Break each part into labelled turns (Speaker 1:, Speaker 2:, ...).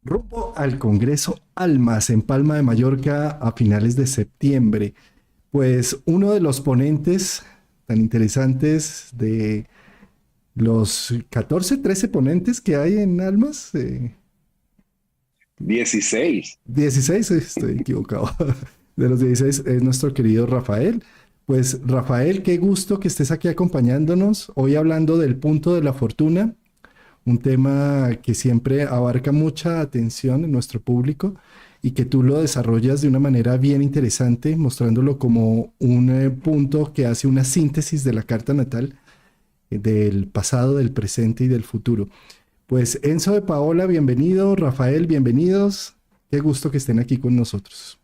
Speaker 1: Rumbo al Congreso Almas en Palma de Mallorca a finales de septiembre. Pues uno de los ponentes tan interesantes de los 14, 13 ponentes que hay en Almas,
Speaker 2: 16.
Speaker 1: 16, estoy equivocado, de los 16 es nuestro querido Rafael. Pues Rafael, qué gusto que estés aquí acompañándonos, hoy hablando del punto de la fortuna, un tema que siempre abarca mucha atención en nuestro público y que tú lo desarrollas de una manera bien interesante, mostrándolo como un punto que hace una síntesis de la carta natal, del pasado, del presente y del futuro. Pues Enzo de Paola, bienvenido, Rafael, bienvenidos, qué gusto que estén aquí con nosotros.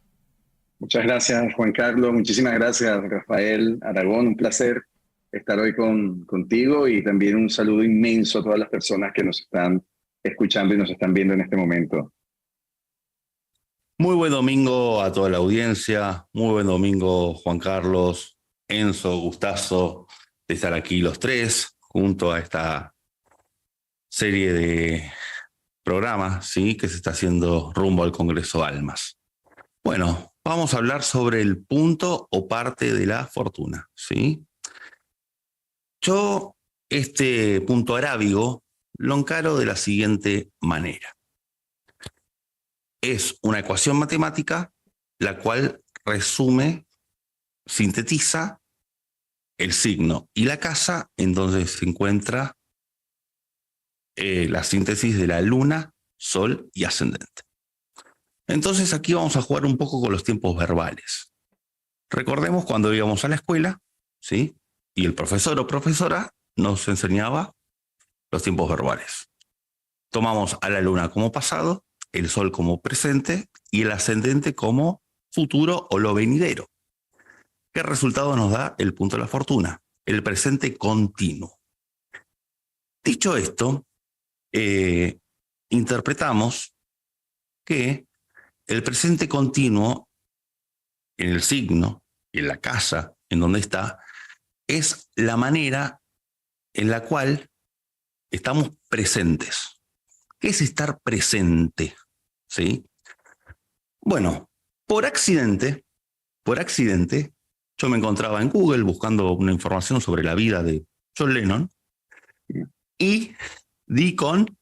Speaker 2: Muchas gracias, Juan Carlos. Muchísimas gracias, Rafael Aragón. Un placer estar hoy contigo y también un saludo inmenso a todas las personas que nos están escuchando y nos están viendo en este momento.
Speaker 3: Muy buen domingo a toda la audiencia, muy buen domingo Juan Carlos, Enzo, gustazo de estar aquí los tres junto a esta serie de programas, ¿sí?, que se está haciendo rumbo al Congreso Almas. Bueno, vamos a hablar sobre el punto o parte de la fortuna, ¿sí? Yo este punto arábigo lo encaro de la siguiente manera. Es una ecuación matemática la cual resume, sintetiza el signo y la casa en donde se encuentra la síntesis de la luna, sol y ascendente. Entonces aquí vamos a jugar un poco con los tiempos verbales. Recordemos cuando íbamos a la escuela, ¿sí?, y el profesor o profesora nos enseñaba los tiempos verbales. Tomamos a la luna como pasado, el sol como presente y el ascendente como futuro o lo venidero. ¿Qué resultado nos da el punto de la fortuna? El presente continuo. Dicho esto, interpretamos que el presente continuo en el signo, en la casa, en donde está, es la manera en la cual estamos presentes. ¿Qué es estar presente? ¿Sí? Bueno, por accidente, yo me encontraba en Google buscando una información sobre la vida de John Lennon y di con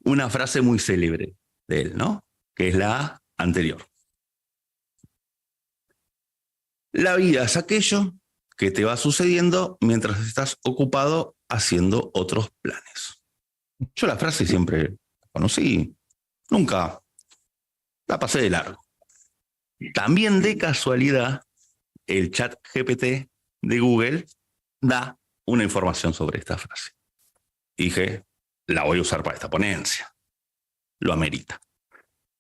Speaker 3: una frase muy célebre de él, ¿no?, que es la anterior. La vida es aquello que te va sucediendo mientras estás ocupado haciendo otros planes. Yo la frase siempre la conocí, nunca la pasé de largo. También de casualidad, el chat GPT de Google da una información sobre esta frase. Dije, la voy a usar para esta ponencia. Lo amerita.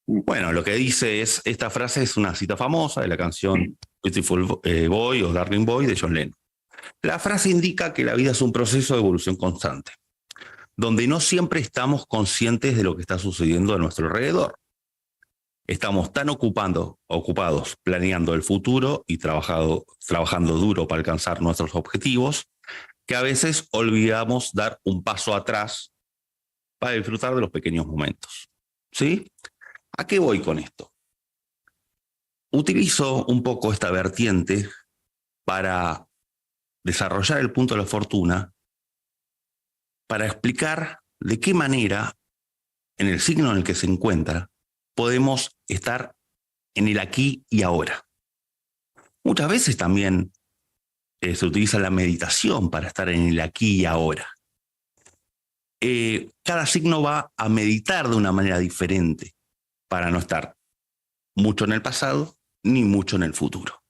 Speaker 3: Bueno, lo que dice es, esta frase es una cita famosa de la canción Beautiful Boy o Darling Boy de John Lennon. La frase indica que la vida es un proceso de evolución constante, donde no siempre estamos conscientes de lo que está sucediendo a nuestro alrededor. Estamos tan ocupados planeando el futuro y trabajando duro para alcanzar nuestros objetivos, que a veces olvidamos dar un paso atrás para disfrutar de los pequeños momentos. ¿Sí? ¿A qué voy con esto? Utilizo un poco esta vertiente para desarrollar el punto de la fortuna, para explicar de qué manera, en el signo en el que se encuentra, podemos estar en el aquí y ahora. Muchas veces también se utiliza la meditación para estar en el aquí y ahora. Cada signo va a meditar de una manera diferente para no estar mucho en el pasado ni mucho en el futuro.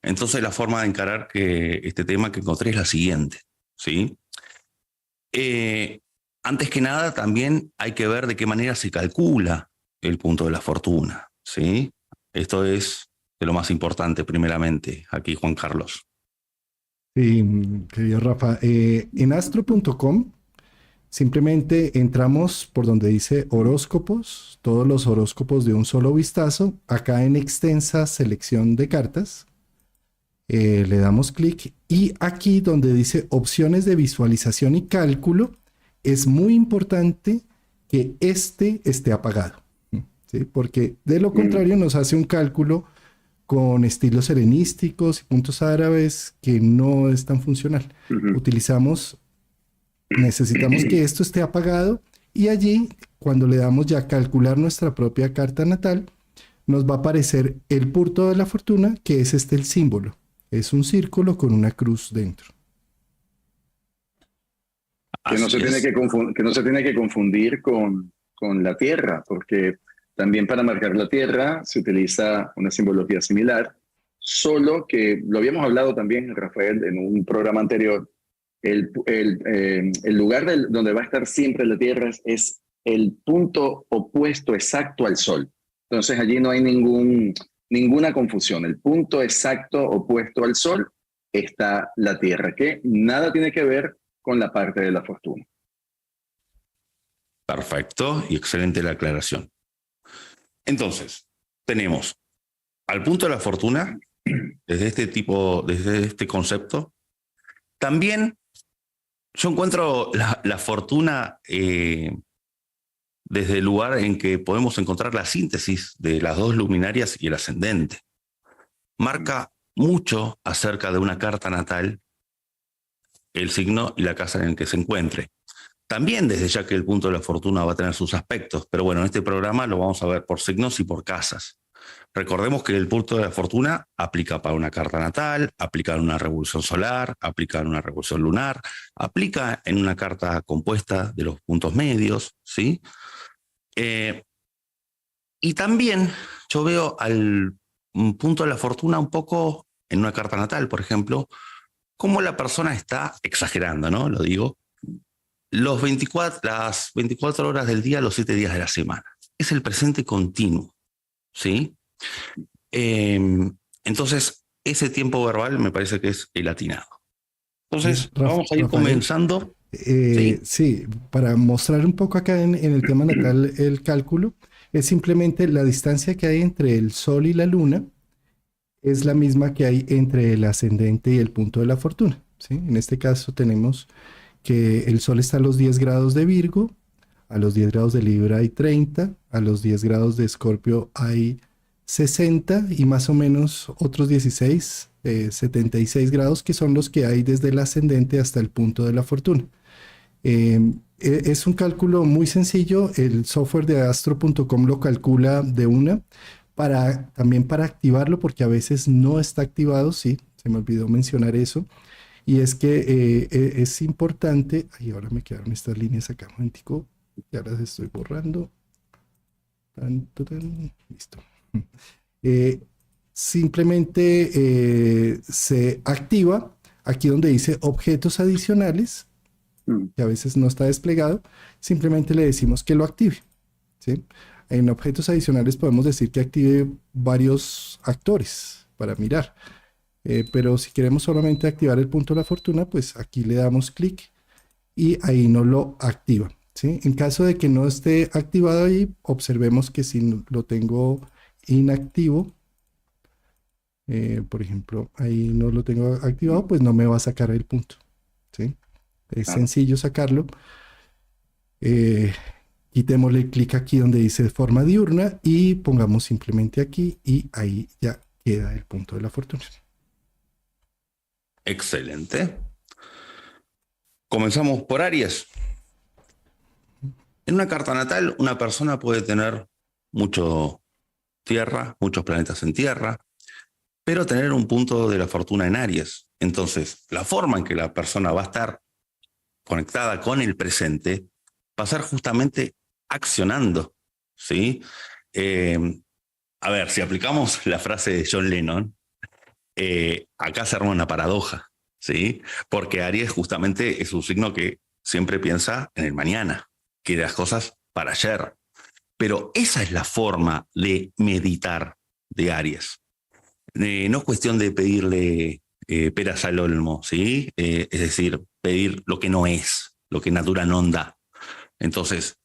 Speaker 3: Entonces la forma de encarar este tema que encontré es la siguiente, ¿sí? Antes que nada también hay que ver de qué manera se calcula el punto de la fortuna, ¿sí? Esto es de lo más importante primeramente aquí, Juan Carlos.
Speaker 1: Sí, querido Rafa, en astro.com simplemente entramos por donde dice horóscopos, todos los horóscopos de un solo vistazo, acá en extensa selección de cartas, le damos clic y aquí donde dice opciones de visualización y cálculo, es muy importante que este esté apagado, ¿sí? Porque de lo contrario nos hace un cálculo con estilos helenísticos y puntos árabes que no es tan funcional. Necesitamos que esto esté apagado y allí, cuando le damos ya a calcular nuestra propia carta natal, nos va a aparecer el punto de la fortuna, que es el símbolo. Es un círculo con una cruz dentro.
Speaker 2: Que no se tiene que confundir con la Tierra, porque también para marcar la Tierra se utiliza una simbología similar, solo que lo habíamos hablado también, Rafael, en un programa anterior. El lugar donde va a estar siempre la Tierra es el punto opuesto exacto al Sol. Entonces allí no hay ninguna confusión. El punto exacto opuesto al Sol está la Tierra, que nada tiene que ver con la parte de la fortuna.
Speaker 3: Perfecto y excelente la aclaración. Entonces, tenemos al punto de la fortuna, desde este concepto. También yo encuentro la fortuna desde el lugar en que podemos encontrar la síntesis de las dos luminarias y el ascendente. Marca mucho acerca de una carta natal el signo y la casa en el que se encuentre. También desde ya que el punto de la fortuna va a tener sus aspectos, pero bueno, en este programa lo vamos a ver por signos y por casas. Recordemos que el punto de la fortuna aplica para una carta natal, aplica en una revolución solar, aplica en una revolución lunar, aplica en una carta compuesta de los puntos medios, ¿sí? Y también yo veo al punto de la fortuna un poco en una carta natal, por ejemplo, cómo la persona está exagerando, ¿no? Lo digo. Las 24 horas del día, los 7 días de la semana. Es el presente continuo, ¿sí? Entonces, ese tiempo verbal me parece que es el atinado. Entonces, vamos a ir comenzando.
Speaker 1: Sí, para mostrar un poco acá en el tema natal el cálculo, es simplemente la distancia que hay entre el Sol y la Luna, es la misma que hay entre el ascendente y el punto de la fortuna, ¿sí? En este caso tenemos que el Sol está a los 10 grados de Virgo, a los 10 grados de Libra hay 30, a los 10 grados de Escorpio hay 60 y más o menos otros 16, 76 grados, que son los que hay desde el ascendente hasta el punto de la fortuna. Es un cálculo muy sencillo, el software de astro.com lo calcula de una, también para activarlo, porque a veces no está activado, sí, se me olvidó mencionar eso. Y es que es importante, y ahora me quedaron estas líneas acá, un momentico, y ahora las estoy borrando. Listo. Simplemente se activa aquí donde dice objetos adicionales, que a veces no está desplegado, simplemente le decimos que lo active, ¿sí? En objetos adicionales podemos decir que active varios actores para mirar. Pero si queremos solamente activar el punto de la fortuna, pues aquí le damos clic y ahí nos lo activa, ¿sí? En caso de que no esté activado ahí, observemos que si lo tengo inactivo, por ejemplo, ahí no lo tengo activado, pues no me va a sacar el punto, ¿sí? Es sencillo sacarlo. Quitémosle clic aquí donde dice forma diurna y pongamos simplemente aquí y ahí ya queda el punto de la fortuna.
Speaker 3: Excelente. Comenzamos por Aries. En una carta natal, una persona puede tener mucho tierra, muchos planetas en tierra, pero tener un punto de la fortuna en Aries. Entonces, la forma en que la persona va a estar conectada con el presente va a ser justamente accionando, ¿sí? A ver, si aplicamos la frase de John Lennon, acá se arma una paradoja, ¿sí? Porque Aries justamente es un signo que siempre piensa en el mañana, quiere las cosas para ayer. Pero esa es la forma de meditar de Aries. No es cuestión de pedirle peras al olmo, ¿sí? Es decir, pedir lo que no es, lo que natura no da. Entonces,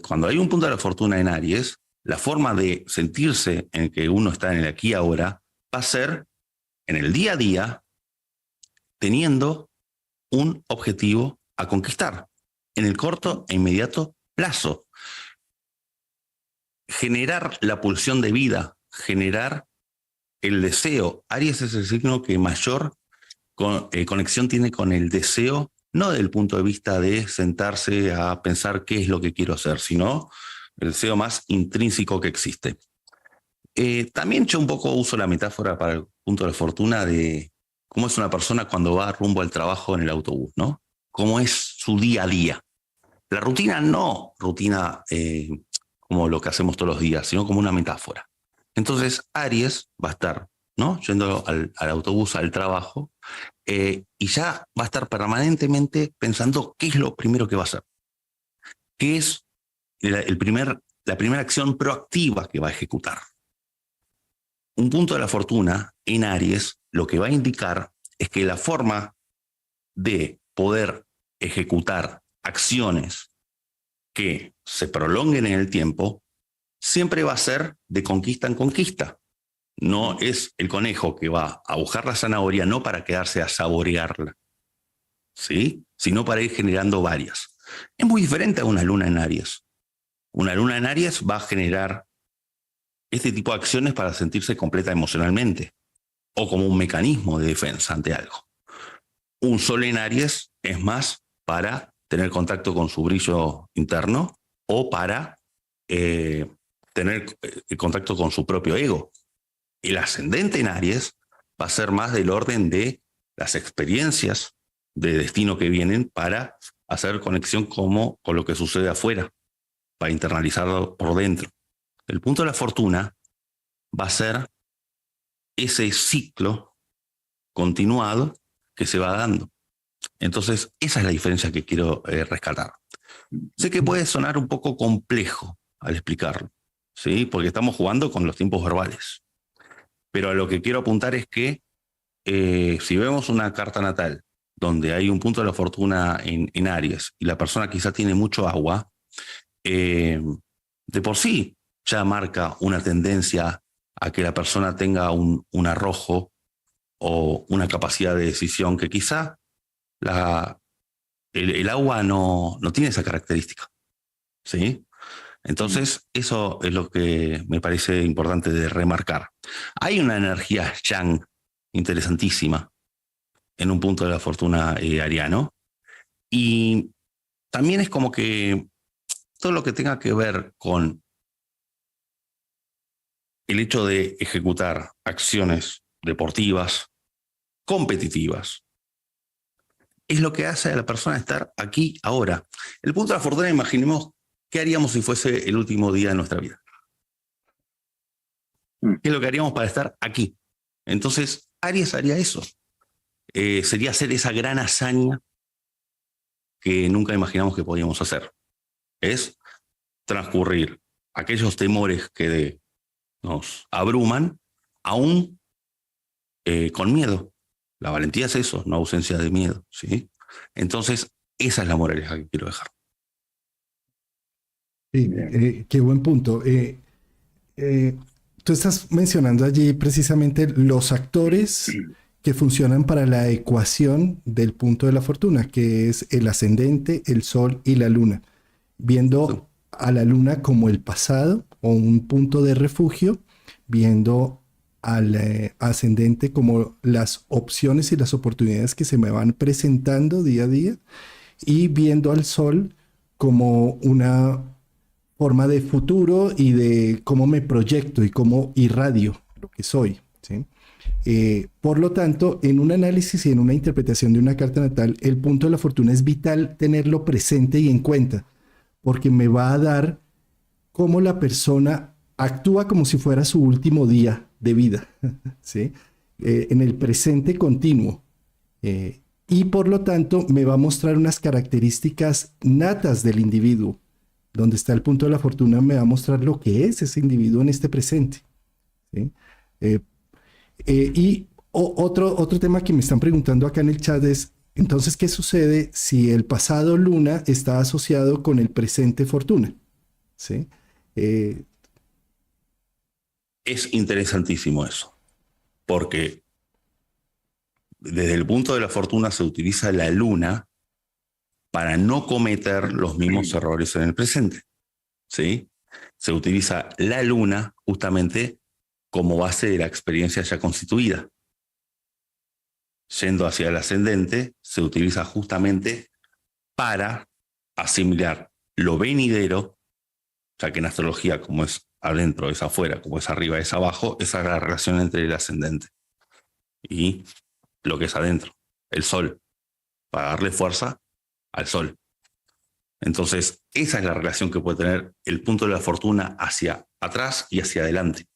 Speaker 3: cuando hay un punto de la fortuna en Aries, la forma de sentirse en que uno está en el aquí y ahora va a ser en el día a día teniendo un objetivo a conquistar en el corto e inmediato plazo. Generar la pulsión de vida, generar el deseo. Aries es el signo que mayor conexión tiene con el deseo, no desde el punto de vista de sentarse a pensar qué es lo que quiero hacer, sino el deseo más intrínseco que existe. También yo un poco uso la metáfora para el punto de la fortuna de cómo es una persona cuando va rumbo al trabajo en el autobús, ¿no? Cómo es su día a día. La rutina no rutina como lo que hacemos todos los días, sino como una metáfora. Entonces Aries va a estar, ¿no?, yendo al autobús, al trabajo, y ya va a estar permanentemente pensando qué es lo primero que va a hacer. ¿Qué es la primera acción proactiva que va a ejecutar? Un punto de la fortuna en Aries lo que va a indicar es que la forma de poder ejecutar acciones que se prolonguen en el tiempo siempre va a ser de conquista en conquista. No es el conejo que va a buscar la zanahoria no para quedarse a saborearla, ¿sí?, sino para ir generando varias. Es muy diferente a una luna en Aries. Una luna en Aries va a generar este tipo de acciones para sentirse completa emocionalmente o como un mecanismo de defensa ante algo. Un sol en Aries es más para tener contacto con su brillo interno o para tener contacto con su propio ego. El ascendente en Aries va a ser más del orden de las experiencias de destino que vienen para hacer conexión con lo que sucede afuera, para internalizarlo por dentro. El punto de la fortuna va a ser ese ciclo continuado que se va dando. Entonces, esa es la diferencia que quiero rescatar. Sé que puede sonar un poco complejo al explicarlo, ¿sí?, porque estamos jugando con los tiempos verbales. Pero a lo que quiero apuntar es que si vemos una carta natal donde hay un punto de la fortuna en Aries y la persona quizá tiene mucho agua, de por sí ya marca una tendencia a que la persona tenga un arrojo o una capacidad de decisión que quizá el agua no tiene esa característica, ¿sí? Entonces, eso es lo que me parece importante de remarcar. Hay una energía yang interesantísima en un punto de la fortuna ariano, y también es como que todo lo que tenga que ver con el hecho de ejecutar acciones deportivas, competitivas, es lo que hace a la persona estar aquí ahora. El punto de la fortuna, imaginemos qué haríamos si fuese el último día de nuestra vida. ¿Qué es lo que haríamos para estar aquí? Entonces, Aries haría eso. Sería hacer esa gran hazaña que nunca imaginamos que podíamos hacer. Es transcurrir aquellos temores que nos abruman, aún con miedo. La valentía es eso, no ausencia de miedo, ¿sí? Entonces, esa es la moraleja que quiero dejar.
Speaker 1: Sí, qué buen punto. Tú estás mencionando allí precisamente los actores que funcionan para la ecuación del punto de la fortuna, que es el ascendente, el sol y la luna, viendo a la luna como el pasado o un punto de refugio, viendo al ascendente como las opciones y las oportunidades que se me van presentando día a día, y viendo al sol como una forma de futuro y de cómo me proyecto y cómo irradio lo que soy, ¿sí? Por lo tanto, en un análisis y en una interpretación de una carta natal, el punto de la fortuna es vital tenerlo presente y en cuenta, porque me va a dar cómo la persona actúa como si fuera su último día de vida, ¿sí? En el presente continuo. Y por lo tanto, me va a mostrar unas características natas del individuo. Donde está el punto de la fortuna me va a mostrar lo que es ese individuo en este presente, ¿sí? Otro tema que me están preguntando acá en el chat es, entonces, ¿qué sucede si el pasado luna está asociado con el presente fortuna? ¿Sí?
Speaker 3: Es interesantísimo eso, porque desde el punto de la fortuna se utiliza la luna para no cometer los mismos errores en el presente. ¿Sí? Se utiliza la luna justamente como base de la experiencia ya constituida. Yendo hacia el ascendente, se utiliza justamente para asimilar lo venidero, ya que en astrología, como es adentro, es afuera, como es arriba, es abajo, esa es la relación entre el ascendente y lo que es adentro, el sol, para darle fuerza al sol. Entonces, esa es la relación que puede tener el punto de la fortuna hacia atrás y hacia adelante,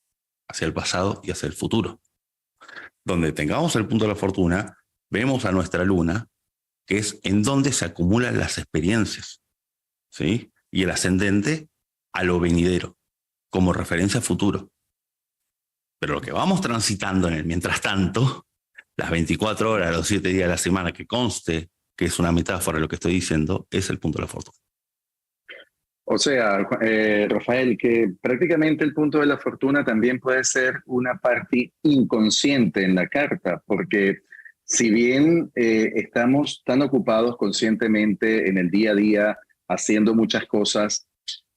Speaker 3: hacia el pasado y hacia el futuro. Donde tengamos el punto de la fortuna, vemos a nuestra luna, que es en donde se acumulan las experiencias, ¿sí? Y el ascendente a lo venidero, como referencia a futuro. Pero lo que vamos transitando en el mientras tanto, las 24 horas, los 7 días de la semana, que conste que es una metáfora de lo que estoy diciendo, es el punto de la fortuna.
Speaker 2: O sea, Rafael, que prácticamente el punto de la fortuna también puede ser una parte inconsciente en la carta, porque si bien estamos tan ocupados conscientemente en el día a día haciendo muchas cosas,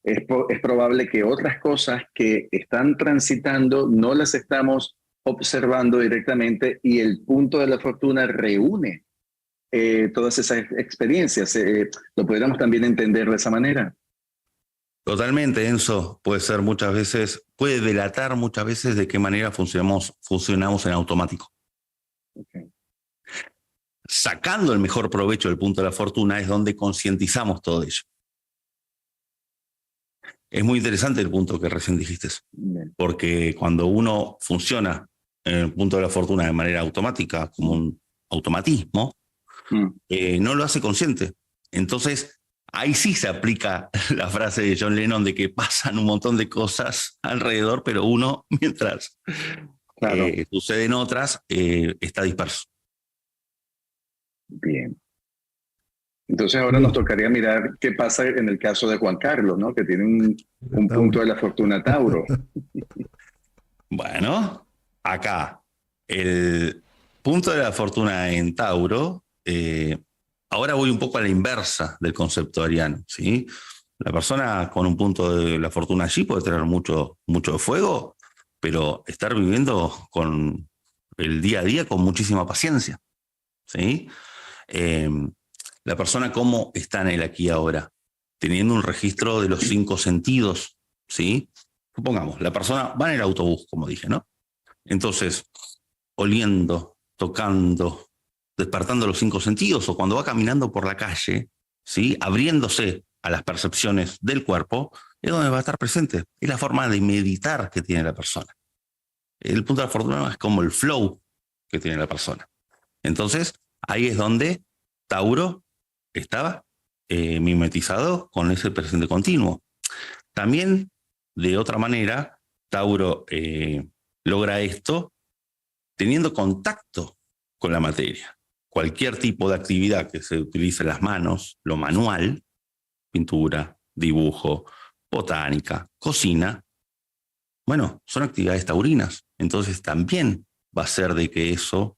Speaker 2: es probable que otras cosas que están transitando no las estamos observando directamente y el punto de la fortuna reúne todas esas experiencias. ¿Lo podríamos también entender de esa manera?
Speaker 3: Totalmente, Enzo. Puede ser muchas veces, puede delatar muchas veces de qué manera funcionamos en automático.
Speaker 2: Okay.
Speaker 3: Sacando el mejor provecho del punto de la fortuna es donde concientizamos todo ello. Es muy interesante el punto que recién dijiste, porque cuando uno funciona en el punto de la fortuna de manera automática, como un automatismo, no lo hace consciente. Entonces, ahí sí se aplica la frase de John Lennon de que pasan un montón de cosas alrededor, pero uno, mientras suceden otras, está disperso.
Speaker 2: Bien. Entonces ahora nos tocaría mirar qué pasa en el caso de Juan Carlos, ¿no? Que tiene un punto de la fortuna Tauro.
Speaker 3: Bueno, acá el punto de la fortuna en Tauro, ahora voy un poco a la inversa del concepto ariano, ¿sí? La persona con un punto de la fortuna allí puede tener mucho de fuego, pero estar viviendo con el día a día con muchísima paciencia, ¿sí? La persona cómo está en el aquí y ahora, teniendo un registro de los 5 sentidos, ¿sí? Supongamos, la persona va en el autobús, como dije, ¿no? Entonces, oliendo, tocando, despertando los 5 sentidos, o cuando va caminando por la calle, ¿sí? Abriéndose a las percepciones del cuerpo, es donde va a estar presente. Es la forma de meditar que tiene la persona. El punto de la fortuna es como el flow que tiene la persona. Entonces, ahí es donde Tauro estaba mimetizado con ese presente continuo. También, de otra manera, Tauro logra esto teniendo contacto con la materia. Cualquier tipo de actividad que se utilice las manos, lo manual, pintura, dibujo, botánica, cocina, bueno, son actividades taurinas. Entonces también va a ser de que eso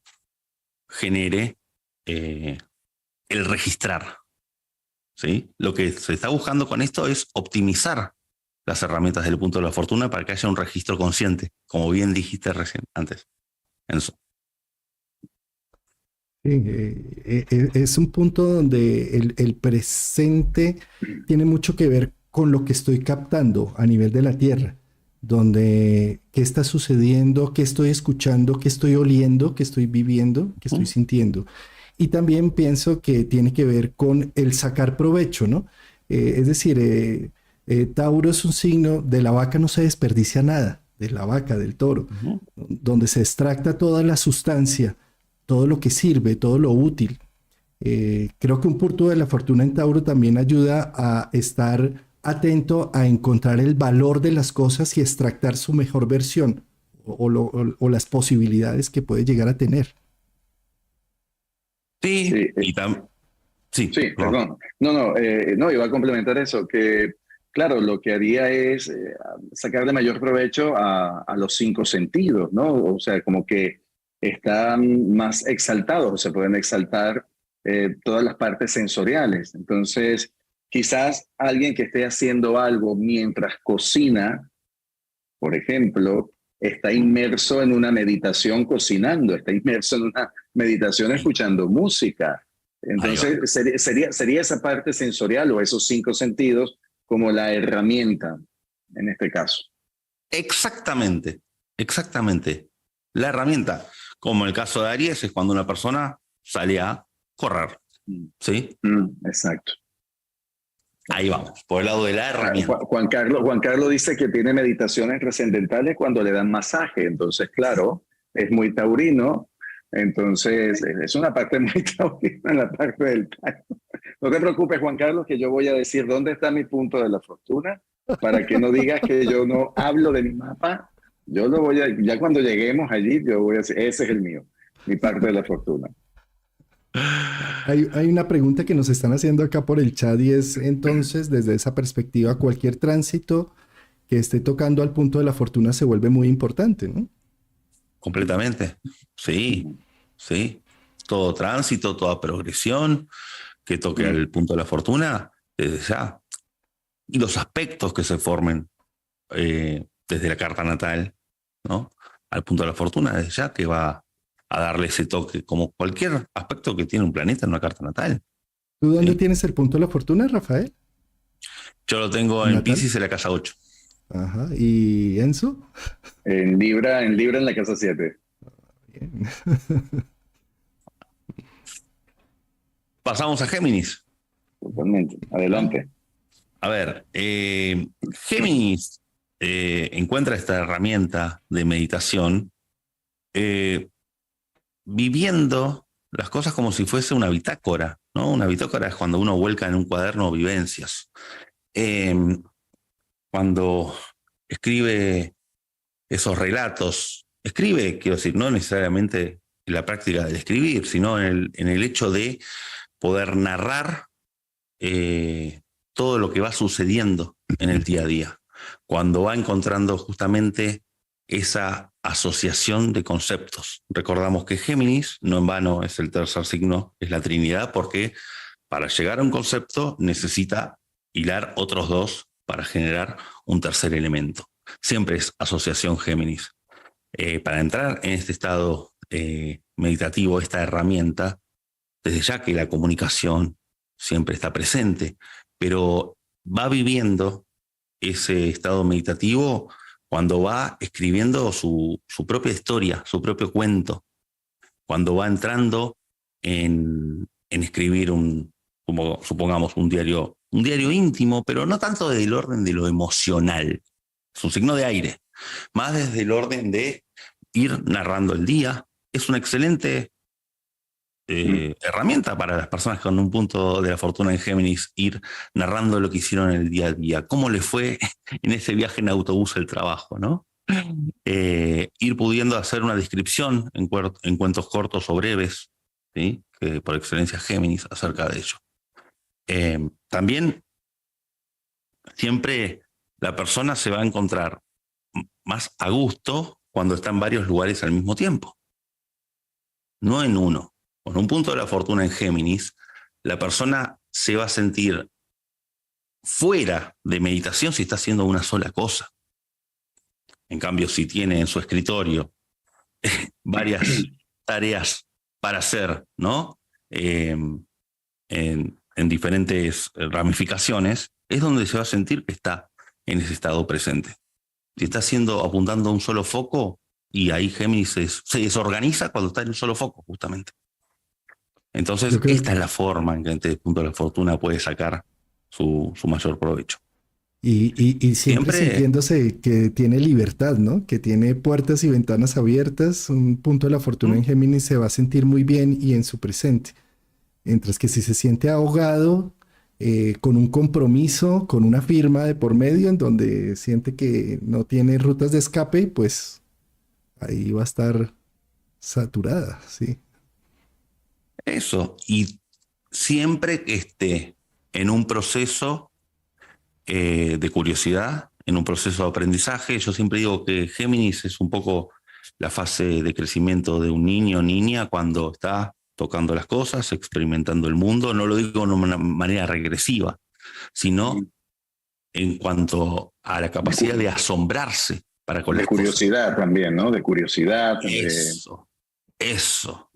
Speaker 3: genere el registrar, ¿sí? Lo que se está buscando con esto es optimizar las herramientas del punto de la fortuna para que haya un registro consciente, como bien dijiste recién antes, Enzo.
Speaker 1: Sí, es un punto donde el presente tiene mucho que ver con lo que estoy captando a nivel de la Tierra, donde qué está sucediendo, qué estoy escuchando, qué estoy oliendo, qué estoy viviendo, qué estoy sintiendo. Y también pienso que tiene que ver con el sacar provecho, ¿no? Es decir, Tauro es un signo, de la vaca no se desperdicia nada, de la vaca, del toro, donde se extracta toda la sustancia, todo lo que sirve, todo lo útil. Creo que un punto de la fortuna en Tauro también ayuda a estar atento a encontrar el valor de las cosas y extractar su mejor versión o las posibilidades que puede llegar a tener.
Speaker 3: Sí,
Speaker 2: sí, perdón. No, iba a complementar eso, que claro, lo que haría es sacarle mayor provecho a los 5 sentidos, ¿no? O sea, como que están más exaltados, se pueden exaltar todas las partes sensoriales. Entonces, quizás alguien que esté haciendo algo mientras cocina, por ejemplo, está inmerso en una meditación cocinando, está inmerso en una meditación escuchando música. Entonces, sería esa parte sensorial o esos 5 sentidos como la herramienta en este caso.
Speaker 3: Exactamente, exactamente. La herramienta, como el caso de Aries, es cuando una persona sale a correr. ¿Sí?
Speaker 2: Exacto.
Speaker 3: Ahí vamos, por el lado de la herramienta.
Speaker 2: Juan Carlos dice que tiene meditaciones trascendentales cuando le dan masaje. Entonces, claro, es muy taurino. Entonces, es una parte muy taurina en la parte del tauro. No te preocupes, Juan Carlos, que yo voy a decir dónde está mi punto de la fortuna para que no digas que yo no hablo de mi mapa. Yo lo voy a, ya cuando lleguemos allí, yo voy a decir, ese es el mío, mi parte de la fortuna.
Speaker 1: Hay una pregunta que nos están haciendo acá por el chat y es entonces, desde esa perspectiva, cualquier tránsito que esté tocando al punto de la fortuna se vuelve muy importante, ¿no?
Speaker 3: Completamente. Sí, sí. Todo tránsito, toda progresión que toque al punto de la fortuna, desde ya. Y los aspectos que se formen desde la carta natal, ¿no? Al punto de la fortuna, desde ya, que va a darle ese toque, como cualquier aspecto que tiene un planeta en una carta natal.
Speaker 1: ¿Tú dónde tienes el punto de la fortuna, Rafael?
Speaker 3: Yo lo tengo en Piscis, en la casa 8.
Speaker 1: Ajá. ¿Y Enzo?
Speaker 2: En Libra en la casa 7.
Speaker 1: Bien.
Speaker 3: Pasamos a Géminis.
Speaker 2: Totalmente. Adelante.
Speaker 3: A ver, Géminis encuentra esta herramienta de meditación viviendo las cosas como si fuese una bitácora, ¿no? Una bitácora es cuando uno vuelca en un cuaderno vivencias. Cuando escribe esos relatos, escribe, quiero decir, no necesariamente en la práctica del escribir, sino en el hecho de poder narrar todo lo que va sucediendo en el día a día, cuando va encontrando justamente esa asociación de conceptos. Recordamos que Géminis, no en vano es el tercer signo, es la Trinidad, porque para llegar a un concepto necesita hilar otros 2 para generar un tercer elemento. Siempre es asociación Géminis. Para entrar en este estado meditativo, esta herramienta, desde ya que la comunicación siempre está presente, pero va viviendo ese estado meditativo cuando va escribiendo su propia historia, su propio cuento, cuando va entrando en escribir como supongamos un diario íntimo, pero no tanto desde el orden de lo emocional. Es un signo de aire, más desde el orden de ir narrando el día. Es una excelente herramienta para las personas con un punto de la fortuna en Géminis, ir narrando lo que hicieron en el día a día, cómo les fue en ese viaje en autobús al trabajo, ¿no? Ir pudiendo hacer una descripción en cuentos cortos o breves, ¿sí? Que por excelencia Géminis acerca de ello. También siempre la persona se va a encontrar más a gusto cuando está en varios lugares al mismo tiempo, no en uno. Con un punto de la fortuna en Géminis, la persona se va a sentir fuera de meditación si está haciendo una sola cosa. En cambio, si tiene en su escritorio varias tareas para hacer, ¿no? En diferentes ramificaciones, es donde se va a sentir que está en ese estado presente. Si está apuntando a un solo foco, y ahí Géminis se desorganiza cuando está en un solo foco, justamente. Entonces, esta es la forma en que desde el punto de la fortuna puede sacar su mayor provecho.
Speaker 1: Y siempre sintiéndose que tiene libertad, ¿no? Que tiene puertas y ventanas abiertas. Un punto de la fortuna en Géminis se va a sentir muy bien y en su presente. Mientras que si se siente ahogado, con un compromiso, con una firma de por medio, en donde siente que no tiene rutas de escape, pues ahí va a estar saturada, sí.
Speaker 3: Eso, y siempre que esté en un proceso de curiosidad, en un proceso de aprendizaje. Yo siempre digo que Géminis es un poco la fase de crecimiento de un niño o niña cuando está tocando las cosas, experimentando el mundo. No lo digo de una manera regresiva, sino en cuanto a la capacidad de asombrarse para con
Speaker 2: De
Speaker 3: las cosas.
Speaker 2: curiosidad también, ¿no? De curiosidad.
Speaker 3: Eso.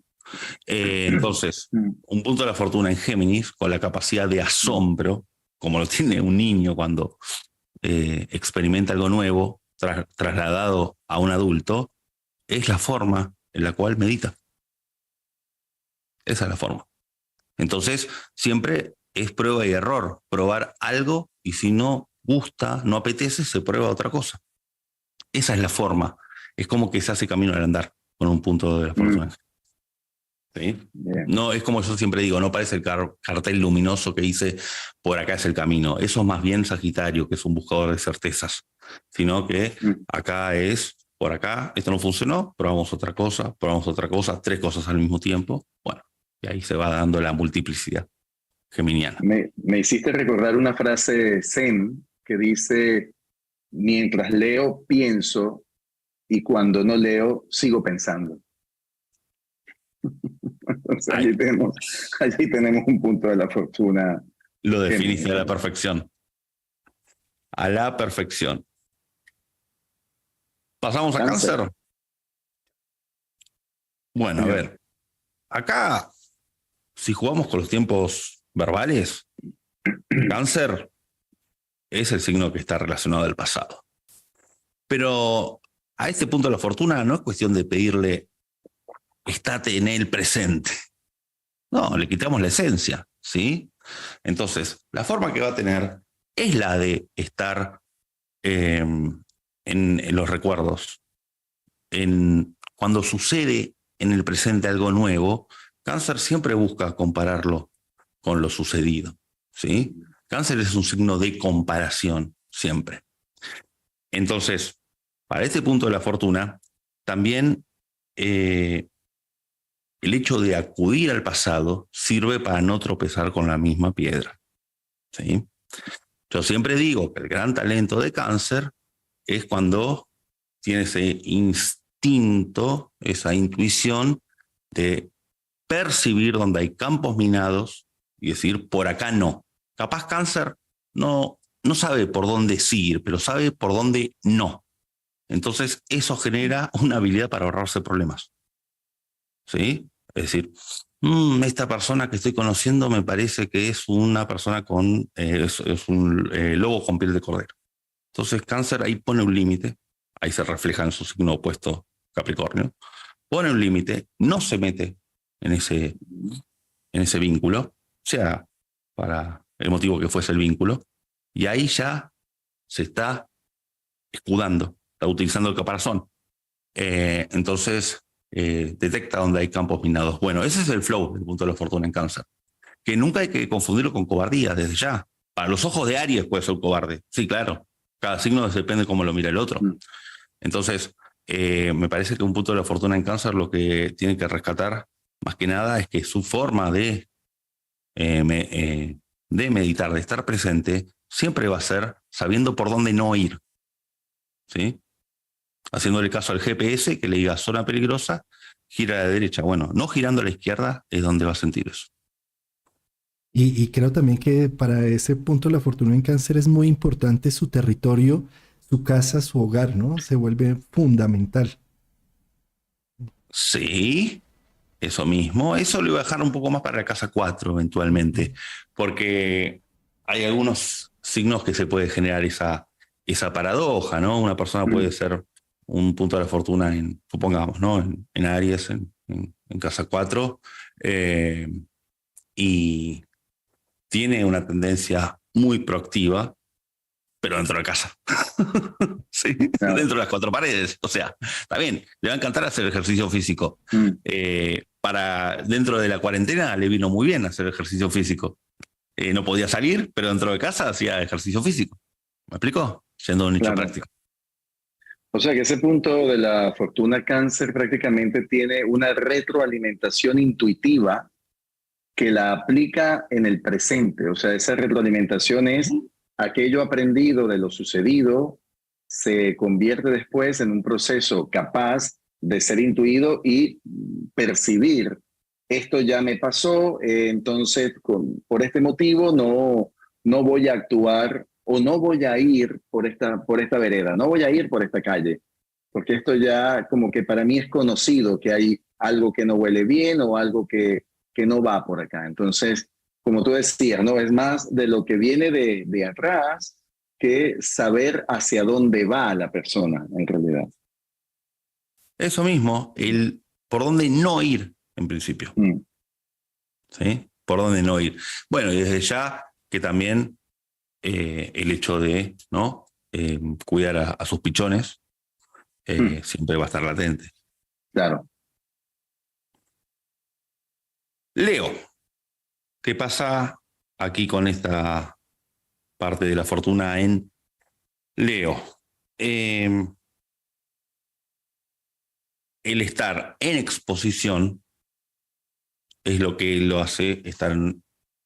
Speaker 3: Entonces, un punto de la fortuna en Géminis, con la capacidad de asombro, como lo tiene un niño cuando experimenta algo nuevo, trasladado a un adulto, es la forma en la cual medita. Esa es la forma. Entonces, siempre es prueba y error. Probar algo y si no gusta, no apetece, se prueba otra cosa. Esa es la forma. Es como que se hace camino al andar con un punto de la fortuna. ¿Sí? No, es como yo siempre digo, no parece el cartel luminoso que dice por acá es el camino. Eso es más bien Sagitario, que es un buscador de certezas. Sino que acá es por acá, esto no funcionó, probamos otra cosa, 3 cosas al mismo tiempo. Bueno, y ahí se va dando la multiplicidad geminiana.
Speaker 2: Me hiciste recordar una frase zen que dice: mientras leo, pienso, y cuando no leo, sigo pensando. Entonces, allí tenemos un punto de la fortuna.
Speaker 3: Lo definiste a la perfección. A la perfección. Pasamos a Cáncer. Bueno, a ver. Acá, si jugamos con los tiempos verbales, Cáncer es el signo que está relacionado al pasado. Pero a este punto de la fortuna no es cuestión de pedirle estate en el presente. No, le quitamos la esencia, ¿sí? Entonces, la forma que va a tener es la de estar en los recuerdos. Cuando sucede en el presente algo nuevo, Cáncer siempre busca compararlo con lo sucedido, ¿sí? Cáncer es un signo de comparación, siempre. Entonces, para este punto de la fortuna, también el hecho de acudir al pasado sirve para no tropezar con la misma piedra, ¿sí? Yo siempre digo que el gran talento de Cáncer es cuando tiene ese instinto, esa intuición de percibir donde hay campos minados y decir, por acá no. Capaz Cáncer no sabe por dónde sí ir, pero sabe por dónde no. Entonces eso genera una habilidad para ahorrarse problemas, ¿sí? Es decir, esta persona que estoy conociendo me parece que es una persona con es un lobo con piel de cordero. Entonces Cáncer ahí pone un límite, ahí se refleja en su signo opuesto Capricornio, pone un límite, no se mete en ese vínculo, sea para el motivo que fuese el vínculo, y ahí ya se está escudando, está utilizando el caparazón. Entonces detecta donde hay campos minados. Bueno, ese es el flow del punto de la fortuna en Cáncer, que nunca hay que confundirlo con cobardía desde ya. Para los ojos de Aries puede ser un cobarde, sí, claro. Cada signo depende de cómo lo mira el otro. Entonces, me parece que un punto de la fortuna en Cáncer lo que tiene que rescatar más que nada es que su forma de meditar, de estar presente, siempre va a ser sabiendo por dónde no ir, ¿sí? Haciéndole caso al GPS que le diga zona peligrosa, gira a la derecha. Bueno, no girando a la izquierda es donde va a sentir eso.
Speaker 1: Y creo también que para ese punto la fortuna en Cáncer es muy importante su territorio, su casa, su hogar, ¿no? Se vuelve fundamental.
Speaker 3: Sí, eso mismo. Eso lo iba a dejar un poco más para la casa 4 eventualmente, porque hay algunos signos que se puede generar esa paradoja, ¿no? Una persona puede ser un punto de la fortuna supongamos, ¿no? En Aries, en casa 4, y tiene una tendencia muy proactiva, pero dentro de casa. Sí, claro. Dentro de las 4 paredes. O sea, está bien, le va a encantar hacer ejercicio físico. Dentro de la cuarentena le vino muy bien hacer ejercicio físico. No podía salir, pero dentro de casa hacía ejercicio físico. ¿Me explico? Siendo un hecho práctico.
Speaker 2: O sea que ese punto de la fortuna Cáncer prácticamente tiene una retroalimentación intuitiva que la aplica en el presente. O sea, esa retroalimentación es aquello aprendido de lo sucedido, se convierte después en un proceso capaz de ser intuido y percibir esto ya me pasó, entonces por este motivo no voy a actuar o no voy a ir por esta vereda, no voy a ir por esta calle, porque esto ya como que para mí es conocido que hay algo que no huele bien o algo que no va por acá. Entonces, como tú decías, ¿no? Es más de lo que viene de atrás que saber hacia dónde va la persona en realidad.
Speaker 3: Eso mismo, el por dónde no ir, en principio. ¿Sí? Por dónde no ir. Bueno, y desde ya que también el hecho de, ¿no? Cuidar a sus pichones siempre va a estar latente.
Speaker 2: Claro.
Speaker 3: Leo, ¿qué pasa aquí con esta parte de la fortuna en Leo? El estar en exposición es lo que lo hace estar en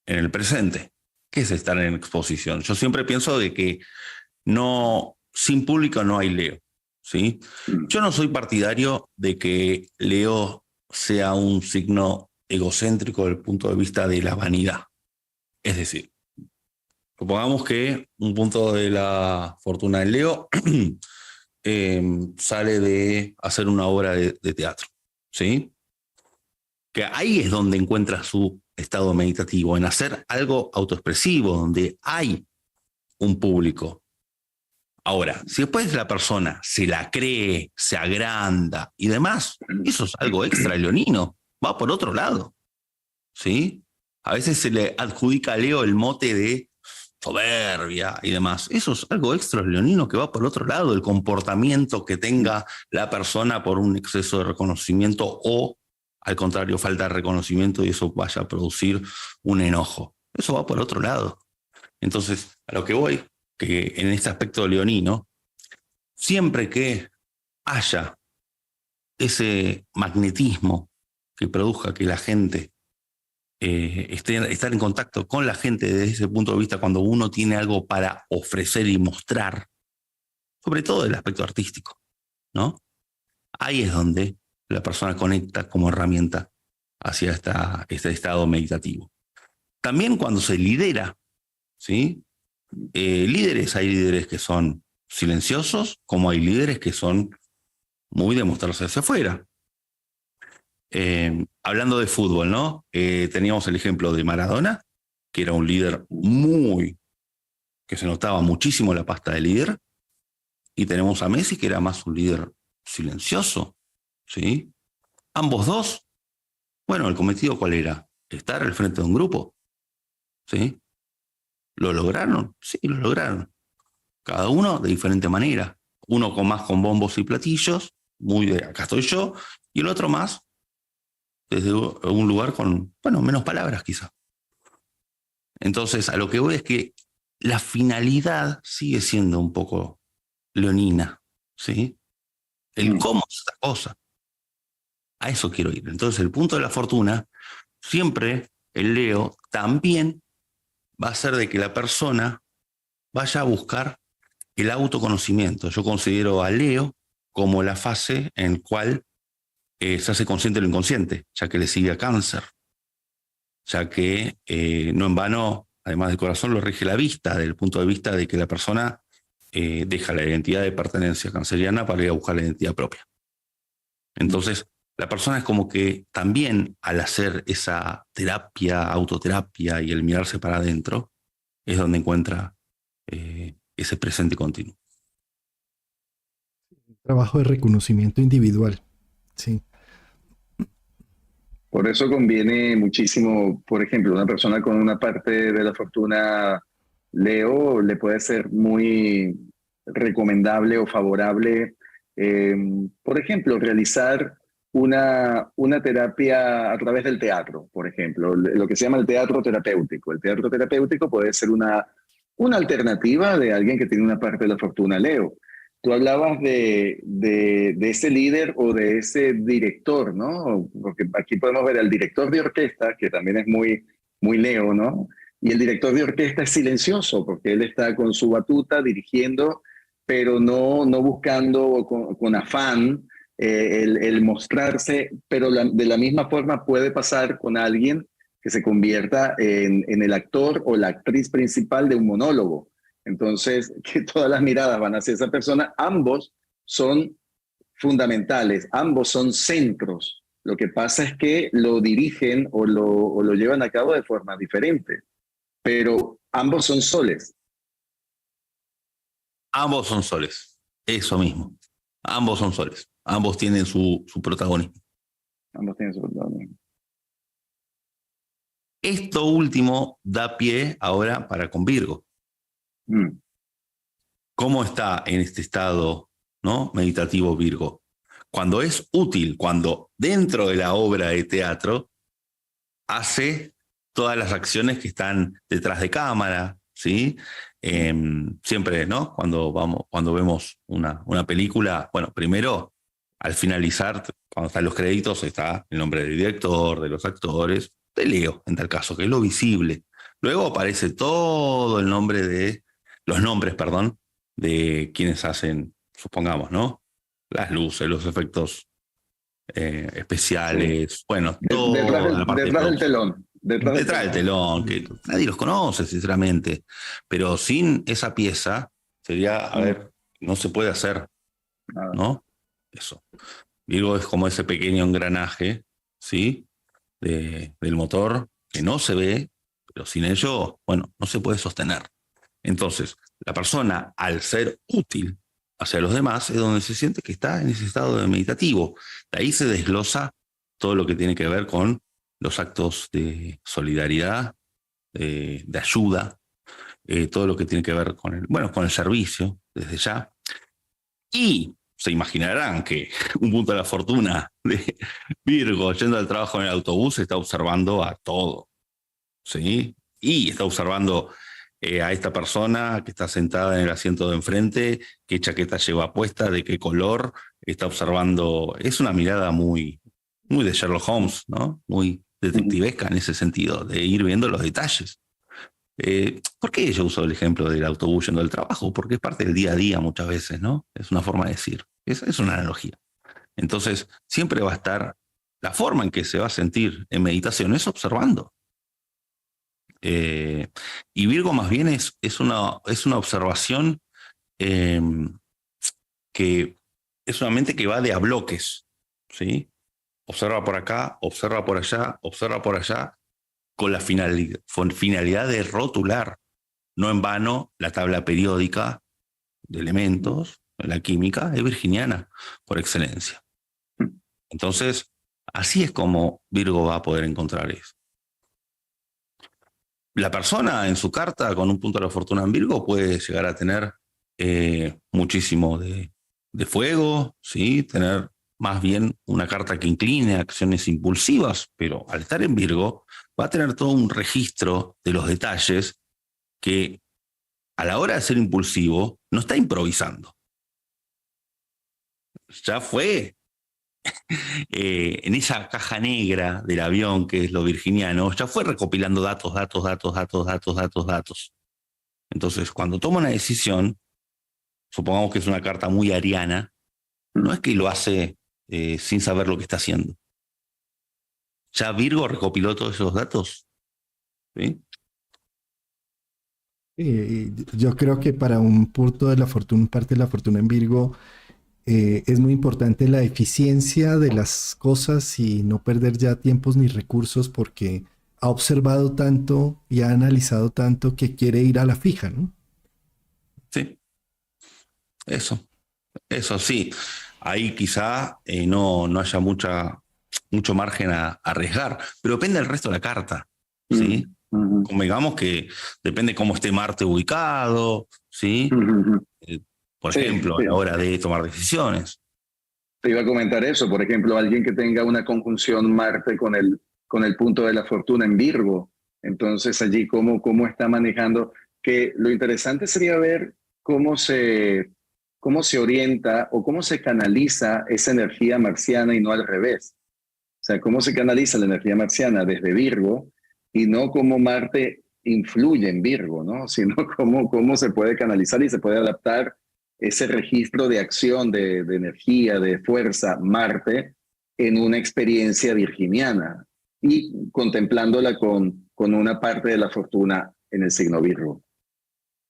Speaker 3: el presente. ¿Qué es estar en exposición? Yo siempre pienso de que no, sin público no hay Leo, ¿sí? Yo no soy partidario de que Leo sea un signo egocéntrico desde el punto de vista de la vanidad. Es decir, supongamos que un punto de la fortuna en Leo sale de hacer una obra de teatro, ¿sí? Que ahí es donde encuentra su estado meditativo, en hacer algo autoexpresivo, donde hay un público. Ahora, si después la persona se la cree, se agranda y demás, eso es algo extra leonino, va por otro lado, ¿sí? A veces se le adjudica a Leo el mote de soberbia y demás. Eso es algo extra leonino que va por otro lado, el comportamiento que tenga la persona por un exceso de reconocimiento o, al contrario, falta de reconocimiento y eso vaya a producir un enojo. Eso va por otro lado. Entonces, a lo que voy, que en este aspecto leonino, siempre que haya ese magnetismo que produzca que la gente estar en contacto con la gente desde ese punto de vista cuando uno tiene algo para ofrecer y mostrar, sobre todo el aspecto artístico, ¿no? Ahí es donde la persona conecta como herramienta hacia este estado meditativo. También cuando se lidera, ¿sí? Hay líderes que son silenciosos, como hay líderes que son muy de mostrarse hacia afuera. Hablando de fútbol, ¿no? Teníamos el ejemplo de Maradona, que era un líder que se notaba muchísimo la pasta de líder, y tenemos a Messi, que era más un líder silencioso, ¿sí? Ambos dos, bueno, el cometido ¿cuál era? Estar al frente de un grupo, ¿sí? ¿Lo lograron? Sí, lo lograron. Cada uno de diferente manera. Uno más con bombos y platillos, muy de acá estoy yo, y el otro más desde un lugar con, bueno, menos palabras quizá. Entonces, a lo que voy es que la finalidad sigue siendo un poco leonina, ¿sí? El cómo es esta cosa. A eso quiero ir. Entonces, el punto de la fortuna, siempre el Leo también va a ser de que la persona vaya a buscar el autoconocimiento. Yo considero a Leo como la fase en la cual se hace consciente de lo inconsciente, ya que le sigue a Cáncer, ya que no en vano, además del corazón, lo rige la vista, desde el punto de vista de que la persona deja la identidad de pertenencia canceriana para ir a buscar la identidad propia. Entonces, la persona es como que también al hacer esa terapia, autoterapia y el mirarse para adentro, es donde encuentra ese presente continuo.
Speaker 1: Trabajo de reconocimiento individual, sí.
Speaker 2: Por eso conviene muchísimo, por ejemplo, una persona con una parte de la fortuna Leo le puede ser muy recomendable o favorable, por ejemplo, realizar una terapia a través del teatro, por ejemplo, lo que se llama el teatro terapéutico. El teatro terapéutico puede ser una alternativa de alguien que tiene una parte de la fortuna Leo. Tú hablabas de ese líder o de ese director, ¿no? Porque aquí podemos ver al director de orquesta, que también es muy Leo, ¿no? Y el director de orquesta es silencioso, porque él está con su batuta dirigiendo, pero no buscando con afán el mostrarse, pero de la misma forma puede pasar con alguien que se convierta en el actor o la actriz principal de un monólogo. Entonces, que todas las miradas van hacia esa persona, ambos son fundamentales, ambos son centros. Lo que pasa es que lo dirigen o lo llevan a cabo de forma diferente, pero ambos son soles.
Speaker 3: Ambos son soles, eso mismo. Ambos son soles, ambos tienen su protagonismo.
Speaker 2: Ambos tienen su protagonismo.
Speaker 3: Esto último da pie ahora para con Virgo. ¿Cómo está en este estado, ¿no?, meditativo Virgo? Cuando es útil, cuando dentro de la obra de teatro hace todas las acciones que están detrás de cámara, ¿sí? Siempre, ¿no?, cuando vemos una película, bueno, primero, al finalizar, cuando están los créditos, está el nombre del director, de los actores, de Leo, en tal caso, que es lo visible. Luego aparece todo el nombre los nombres, perdón, de quienes hacen, supongamos, ¿no?, las luces, los efectos especiales, sí. Bueno, toda la parte
Speaker 2: detrás del telón.
Speaker 3: Detrás del telón, que nadie los conoce, sinceramente. Pero sin esa pieza, sería, a ver, no se puede hacer, ¿no? Eso. Virgo es como ese pequeño engranaje, ¿sí?, del motor, que no se ve, pero sin ello, bueno, no se puede sostener. Entonces, la persona, al ser útil hacia los demás, es donde se siente que está en ese estado de meditativo. De ahí se desglosa todo lo que tiene que ver con los actos de solidaridad, de ayuda, todo lo que tiene que ver con el servicio, desde ya. Y se imaginarán que un punto de la fortuna de Virgo yendo al trabajo en el autobús está observando a todo, ¿sí? Y está observando a esta persona que está sentada en el asiento de enfrente, qué chaqueta lleva puesta, de qué color, está observando. Es una mirada muy, muy de Sherlock Holmes, ¿no? Muy detectivesca en ese sentido, de ir viendo los detalles. ¿Por qué yo uso el ejemplo del autobús yendo al trabajo? Porque es parte del día a día muchas veces, ¿no? Es una forma de decir. Es una analogía. Entonces, siempre va a estar la forma en que se va a sentir en meditación es observando. Y Virgo más bien es una observación que es una mente que va de a bloques, ¿sí? Observa por acá, observa por allá, con la finalidad de rotular. No en vano, la tabla periódica de elementos, la química, es virginiana por excelencia. Entonces, así es como Virgo va a poder encontrar eso. La persona en su carta con un punto de la fortuna en Virgo puede llegar a tener muchísimo de fuego, ¿sí? Tener más bien una carta que incline a acciones impulsivas, pero al estar en Virgo va a tener todo un registro de los detalles que a la hora de ser impulsivo no está improvisando. Ya fue en esa caja negra del avión que es lo virginiano, ya fue recopilando datos. Entonces, cuando toma una decisión, supongamos que es una carta muy ariana, no es que lo hace sin saber lo que está haciendo. Ya Virgo recopiló todos esos datos, ¿sí?
Speaker 1: Yo creo que para un punto de la fortuna, parte de la fortuna en Virgo, es muy importante la eficiencia de las cosas y no perder ya tiempos ni recursos porque ha observado tanto y ha analizado tanto que quiere ir a la fija, ¿no?
Speaker 3: Sí, eso sí. Ahí quizá no haya mucho margen a arriesgar, pero depende del resto de la carta, ¿sí? Convengamos que depende cómo esté Marte ubicado, ¿sí? Por ejemplo, a la hora de tomar decisiones.
Speaker 2: Te iba a comentar eso, por ejemplo, alguien que tenga una conjunción Marte con el punto de la fortuna en Virgo, entonces allí cómo está manejando, que lo interesante sería ver cómo se orienta o cómo se canaliza esa energía marciana y no al revés. O sea, cómo se canaliza la energía marciana desde Virgo y no cómo Marte influye en Virgo, ¿no? Sino cómo se puede canalizar y se puede adaptar ese registro de acción, de energía, de fuerza, Marte, en una experiencia virginiana y contemplándola con una parte de la fortuna en el signo Virgo.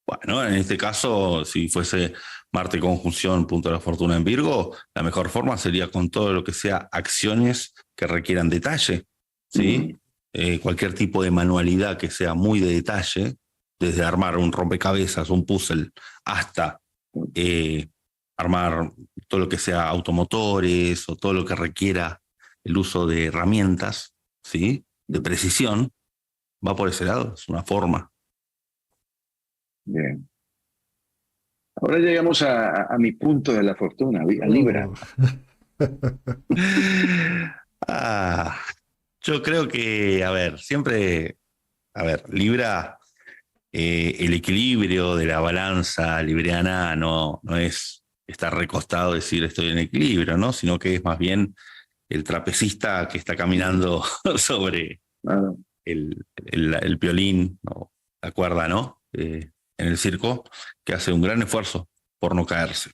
Speaker 3: Bueno, en este caso, si fuese Marte conjunción punto de la fortuna en Virgo, la mejor forma sería con todo lo que sea acciones que requieran detalle, ¿sí? Cualquier tipo de manualidad que sea muy de detalle, desde armar un rompecabezas, un puzzle, hasta armar todo lo que sea automotores o todo lo que requiera el uso de herramientas, ¿sí? De precisión, va por ese lado, es una forma.
Speaker 2: Bien. Ahora llegamos a mi punto de la fortuna, a Libra.
Speaker 3: Yo creo que, Libra, el equilibrio de la balanza libriana no es estar recostado y decir estoy en equilibrio, ¿no? Sino que es más bien el trapecista que está caminando sobre el violín, ¿no? La cuerda, ¿no? En el circo, que hace un gran esfuerzo por no caerse.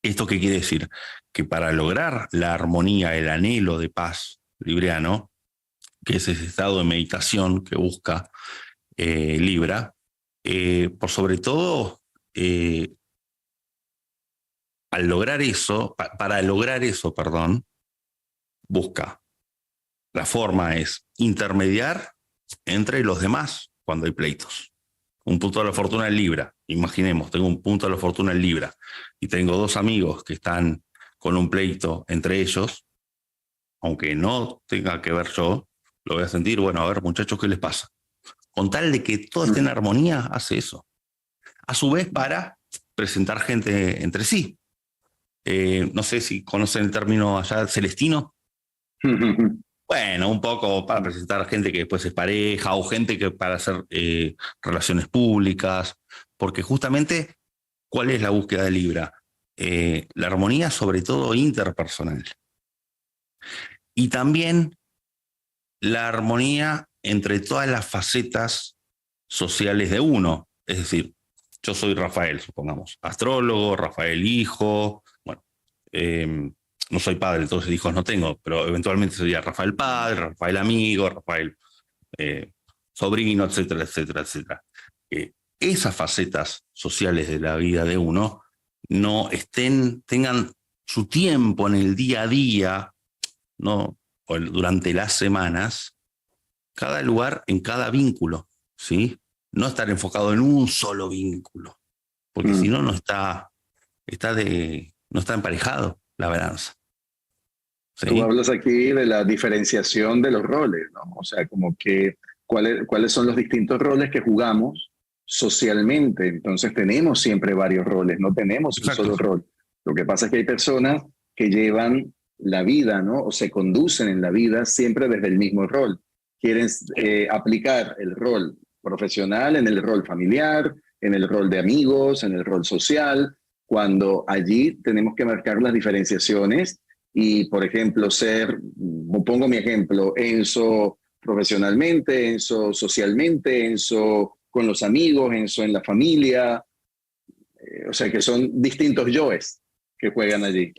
Speaker 3: ¿Esto qué quiere decir? Que para lograr la armonía, el anhelo de paz libriano, que es ese estado de meditación que busca Libra, por sobre todo, para lograr eso, busca. La forma es intermediar entre los demás cuando hay pleitos. Un punto de la fortuna en Libra. Imaginemos, tengo un punto de la fortuna en Libra y tengo dos amigos que están con un pleito entre ellos, aunque no tenga que ver yo, lo voy a sentir, bueno, a ver, muchachos, ¿qué les pasa? Con tal de que todo esté en armonía, hace eso. A su vez, para presentar gente entre sí. No sé si conocen el término allá celestino. Bueno, un poco para presentar gente que después es pareja o gente que para hacer relaciones públicas, porque justamente, ¿cuál es la búsqueda de Libra? La armonía, sobre todo interpersonal. Y también la armonía entre todas las facetas sociales de uno. Es decir, yo soy Rafael, supongamos, astrólogo, Rafael hijo, bueno, no soy padre, entonces hijos no tengo, pero eventualmente sería Rafael padre, Rafael amigo, Rafael sobrino, etcétera, etcétera, etcétera. Esas facetas sociales de la vida de uno no tengan su tiempo en el día a día, ¿no? O durante las semanas, cada lugar en cada vínculo, ¿sí? No estar enfocado en un solo vínculo, porque si no, no está emparejado la balanza. ¿Sí?
Speaker 2: Tú hablas aquí de la diferenciación de los roles, ¿no? O sea, como que cuáles son los distintos roles que jugamos socialmente. Entonces tenemos siempre varios roles, no tenemos un solo rol. Lo que pasa es que hay personas que llevan la vida, ¿no? O se conducen en la vida siempre desde el mismo rol. Quieren aplicar el rol profesional en el rol familiar, en el rol de amigos, en el rol social, cuando allí tenemos que marcar las diferenciaciones y, por ejemplo, pongo mi ejemplo, Enzo profesionalmente, Enzo socialmente, Enzo con los amigos, Enzo en la familia, o sea que son distintos yoes que juegan allí.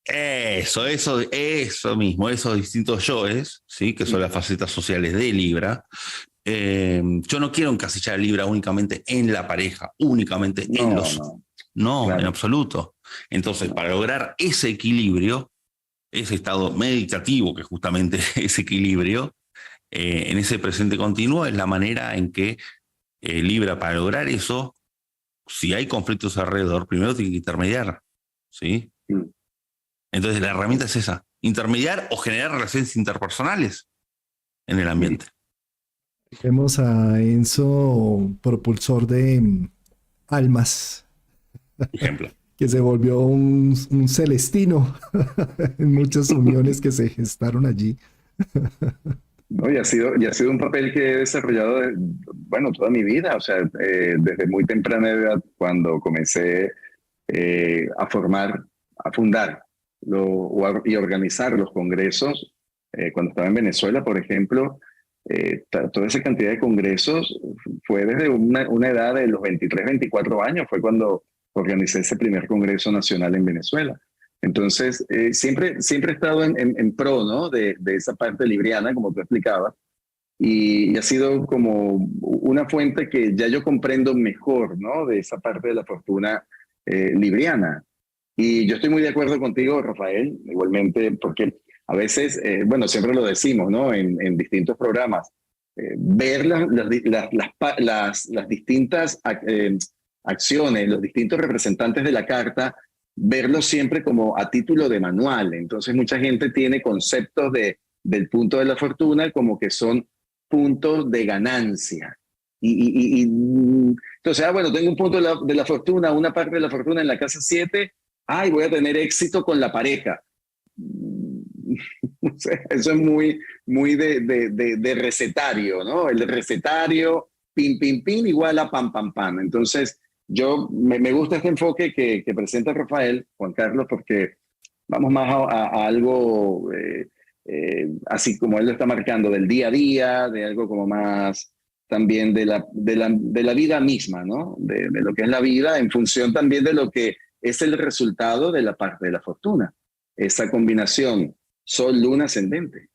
Speaker 3: Eso mismo, esos distintos yoes, ¿sí? Que son las facetas sociales de Libra. Yo no quiero encasillar a Libra únicamente en la pareja, únicamente en los... No, claro. En absoluto. Entonces, para lograr ese equilibrio, ese estado meditativo, que justamente ese equilibrio, en ese presente continuo, es la manera en que Libra, para lograr eso, si hay conflictos alrededor, primero tiene que intermediar, ¿sí? Entonces, la herramienta es esa, intermediar o generar relaciones interpersonales en el ambiente.
Speaker 1: Vemos a Enzo, propulsor de almas.
Speaker 3: Ejemplo.
Speaker 1: Que se volvió un celestino en muchas uniones que se gestaron allí.
Speaker 2: No, y ha sido un papel que he desarrollado, toda mi vida. O sea, desde muy temprana edad, cuando comencé a fundar y organizar los congresos, cuando estaba en Venezuela, por ejemplo, toda esa cantidad de congresos fue desde una edad de los 23, 24 años, fue cuando organicé ese primer Congreso Nacional en Venezuela. Entonces, siempre he estado en pro, ¿no? de esa parte libriana, como tú explicabas, y ha sido como una fuente que ya yo comprendo mejor, ¿no? De esa parte de la fortuna libriana. Y yo estoy muy de acuerdo contigo, Rafael, igualmente, porque a veces, bueno, siempre lo decimos, ¿no? En distintos programas, ver las distintas acciones, los distintos representantes de la carta, verlos siempre como a título de manual. Entonces, mucha gente tiene conceptos del punto de la fortuna como que son puntos de ganancia. Entonces, bueno, tengo un punto de la fortuna, una parte de la fortuna en la casa 7, ay, voy a tener éxito con la pareja. O sea, eso es muy de recetario, ¿no? El recetario, pin, pin, pin, igual a pam, pam, pam. Entonces, me gusta este enfoque que presenta Rafael, Juan Carlos, porque vamos más a algo, así como él lo está marcando, del día a día, de algo como más también de la vida misma, ¿no? De lo que es la vida, en función también de lo que es el resultado de la parte de la fortuna. Esa combinación Sol, Luna, Ascendente.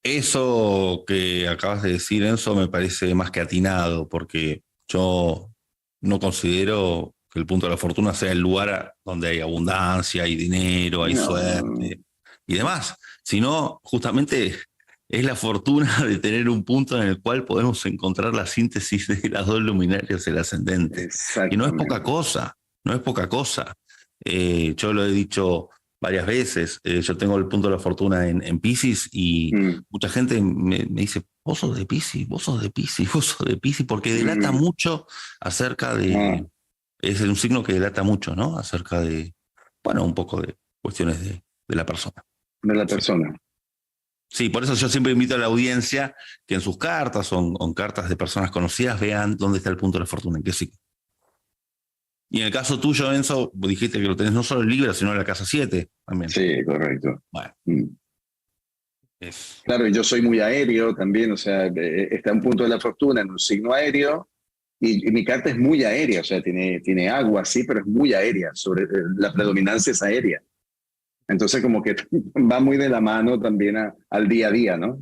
Speaker 3: Eso que acabas de decir, Enzo, me parece más que atinado, porque yo no considero que el punto de la fortuna sea el lugar donde hay abundancia, hay dinero, hay suerte y demás, sino justamente es la fortuna de tener un punto en el cual podemos encontrar la síntesis de las dos luminarias del ascendente. Y no es poca cosa, no es poca cosa. Yo lo he dicho varias veces, yo tengo el punto de la fortuna en Piscis y mucha gente me dice, vos sos de Piscis, vos sos de Piscis, vos sos de Piscis, porque delata mucho acerca de... Es un signo que delata mucho, ¿no? Acerca de, bueno, un poco de cuestiones de la persona.
Speaker 2: De la persona.
Speaker 3: Sí, por eso yo siempre invito a la audiencia que en sus cartas o en cartas de personas conocidas vean dónde está el punto de la fortuna, en qué signo. Y en el caso tuyo, Enzo, vos dijiste que lo tenés no solo en Libra, sino en la casa 7 también.
Speaker 2: Sí, correcto.
Speaker 3: Bueno.
Speaker 2: Claro, y yo soy muy aéreo también, o sea, está un punto de la fortuna en un signo aéreo, y mi carta es muy aérea, o sea, tiene agua, sí, pero es muy aérea, la predominancia es aérea. Entonces, como que va muy de la mano también al día a día, ¿no?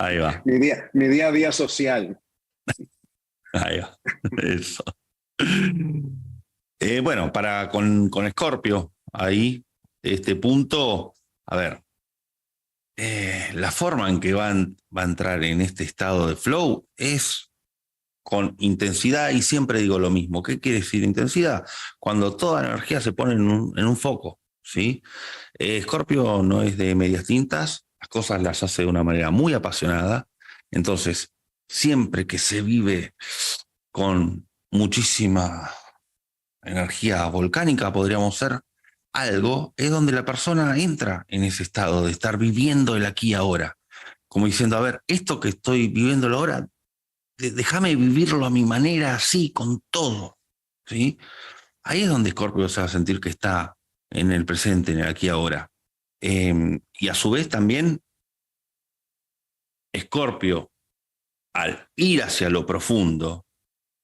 Speaker 3: Ahí va.
Speaker 2: Mi día a día social.
Speaker 3: Ahí va. Eso. Bueno, con Escorpio, ahí, este punto, a ver, la forma en que va a entrar en este estado de flow es con intensidad, y siempre digo lo mismo. ¿Qué quiere decir intensidad? Cuando toda la energía se pone en un foco, ¿sí? Escorpio no es de medias tintas, las cosas las hace de una manera muy apasionada, entonces siempre que se vive con muchísima energía volcánica, podríamos ser algo, es donde la persona entra en ese estado de estar viviendo el aquí y ahora, como diciendo, a ver, esto que estoy viviendo ahora, déjame vivirlo a mi manera, así, con todo, ¿sí? Ahí es donde Escorpio se va a sentir que está en el presente, en el aquí y ahora. Y a su vez también, Escorpio, al ir hacia lo profundo,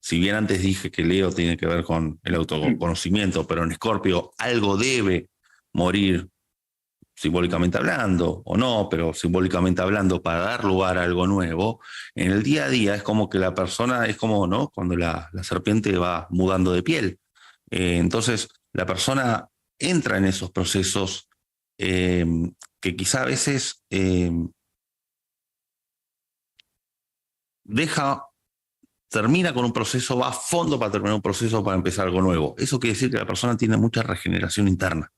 Speaker 3: si bien antes dije que Leo tiene que ver con el autoconocimiento, pero en Escorpio algo debe morir, simbólicamente hablando, o no, pero simbólicamente hablando, para dar lugar a algo nuevo. En el día a día es como que la persona, es como, ¿no?, cuando la serpiente va mudando de piel. Entonces, la persona entra en esos procesos que quizá a veces termina con un proceso, va a fondo para terminar un proceso, para empezar algo nuevo. Eso quiere decir que la persona tiene mucha regeneración interna.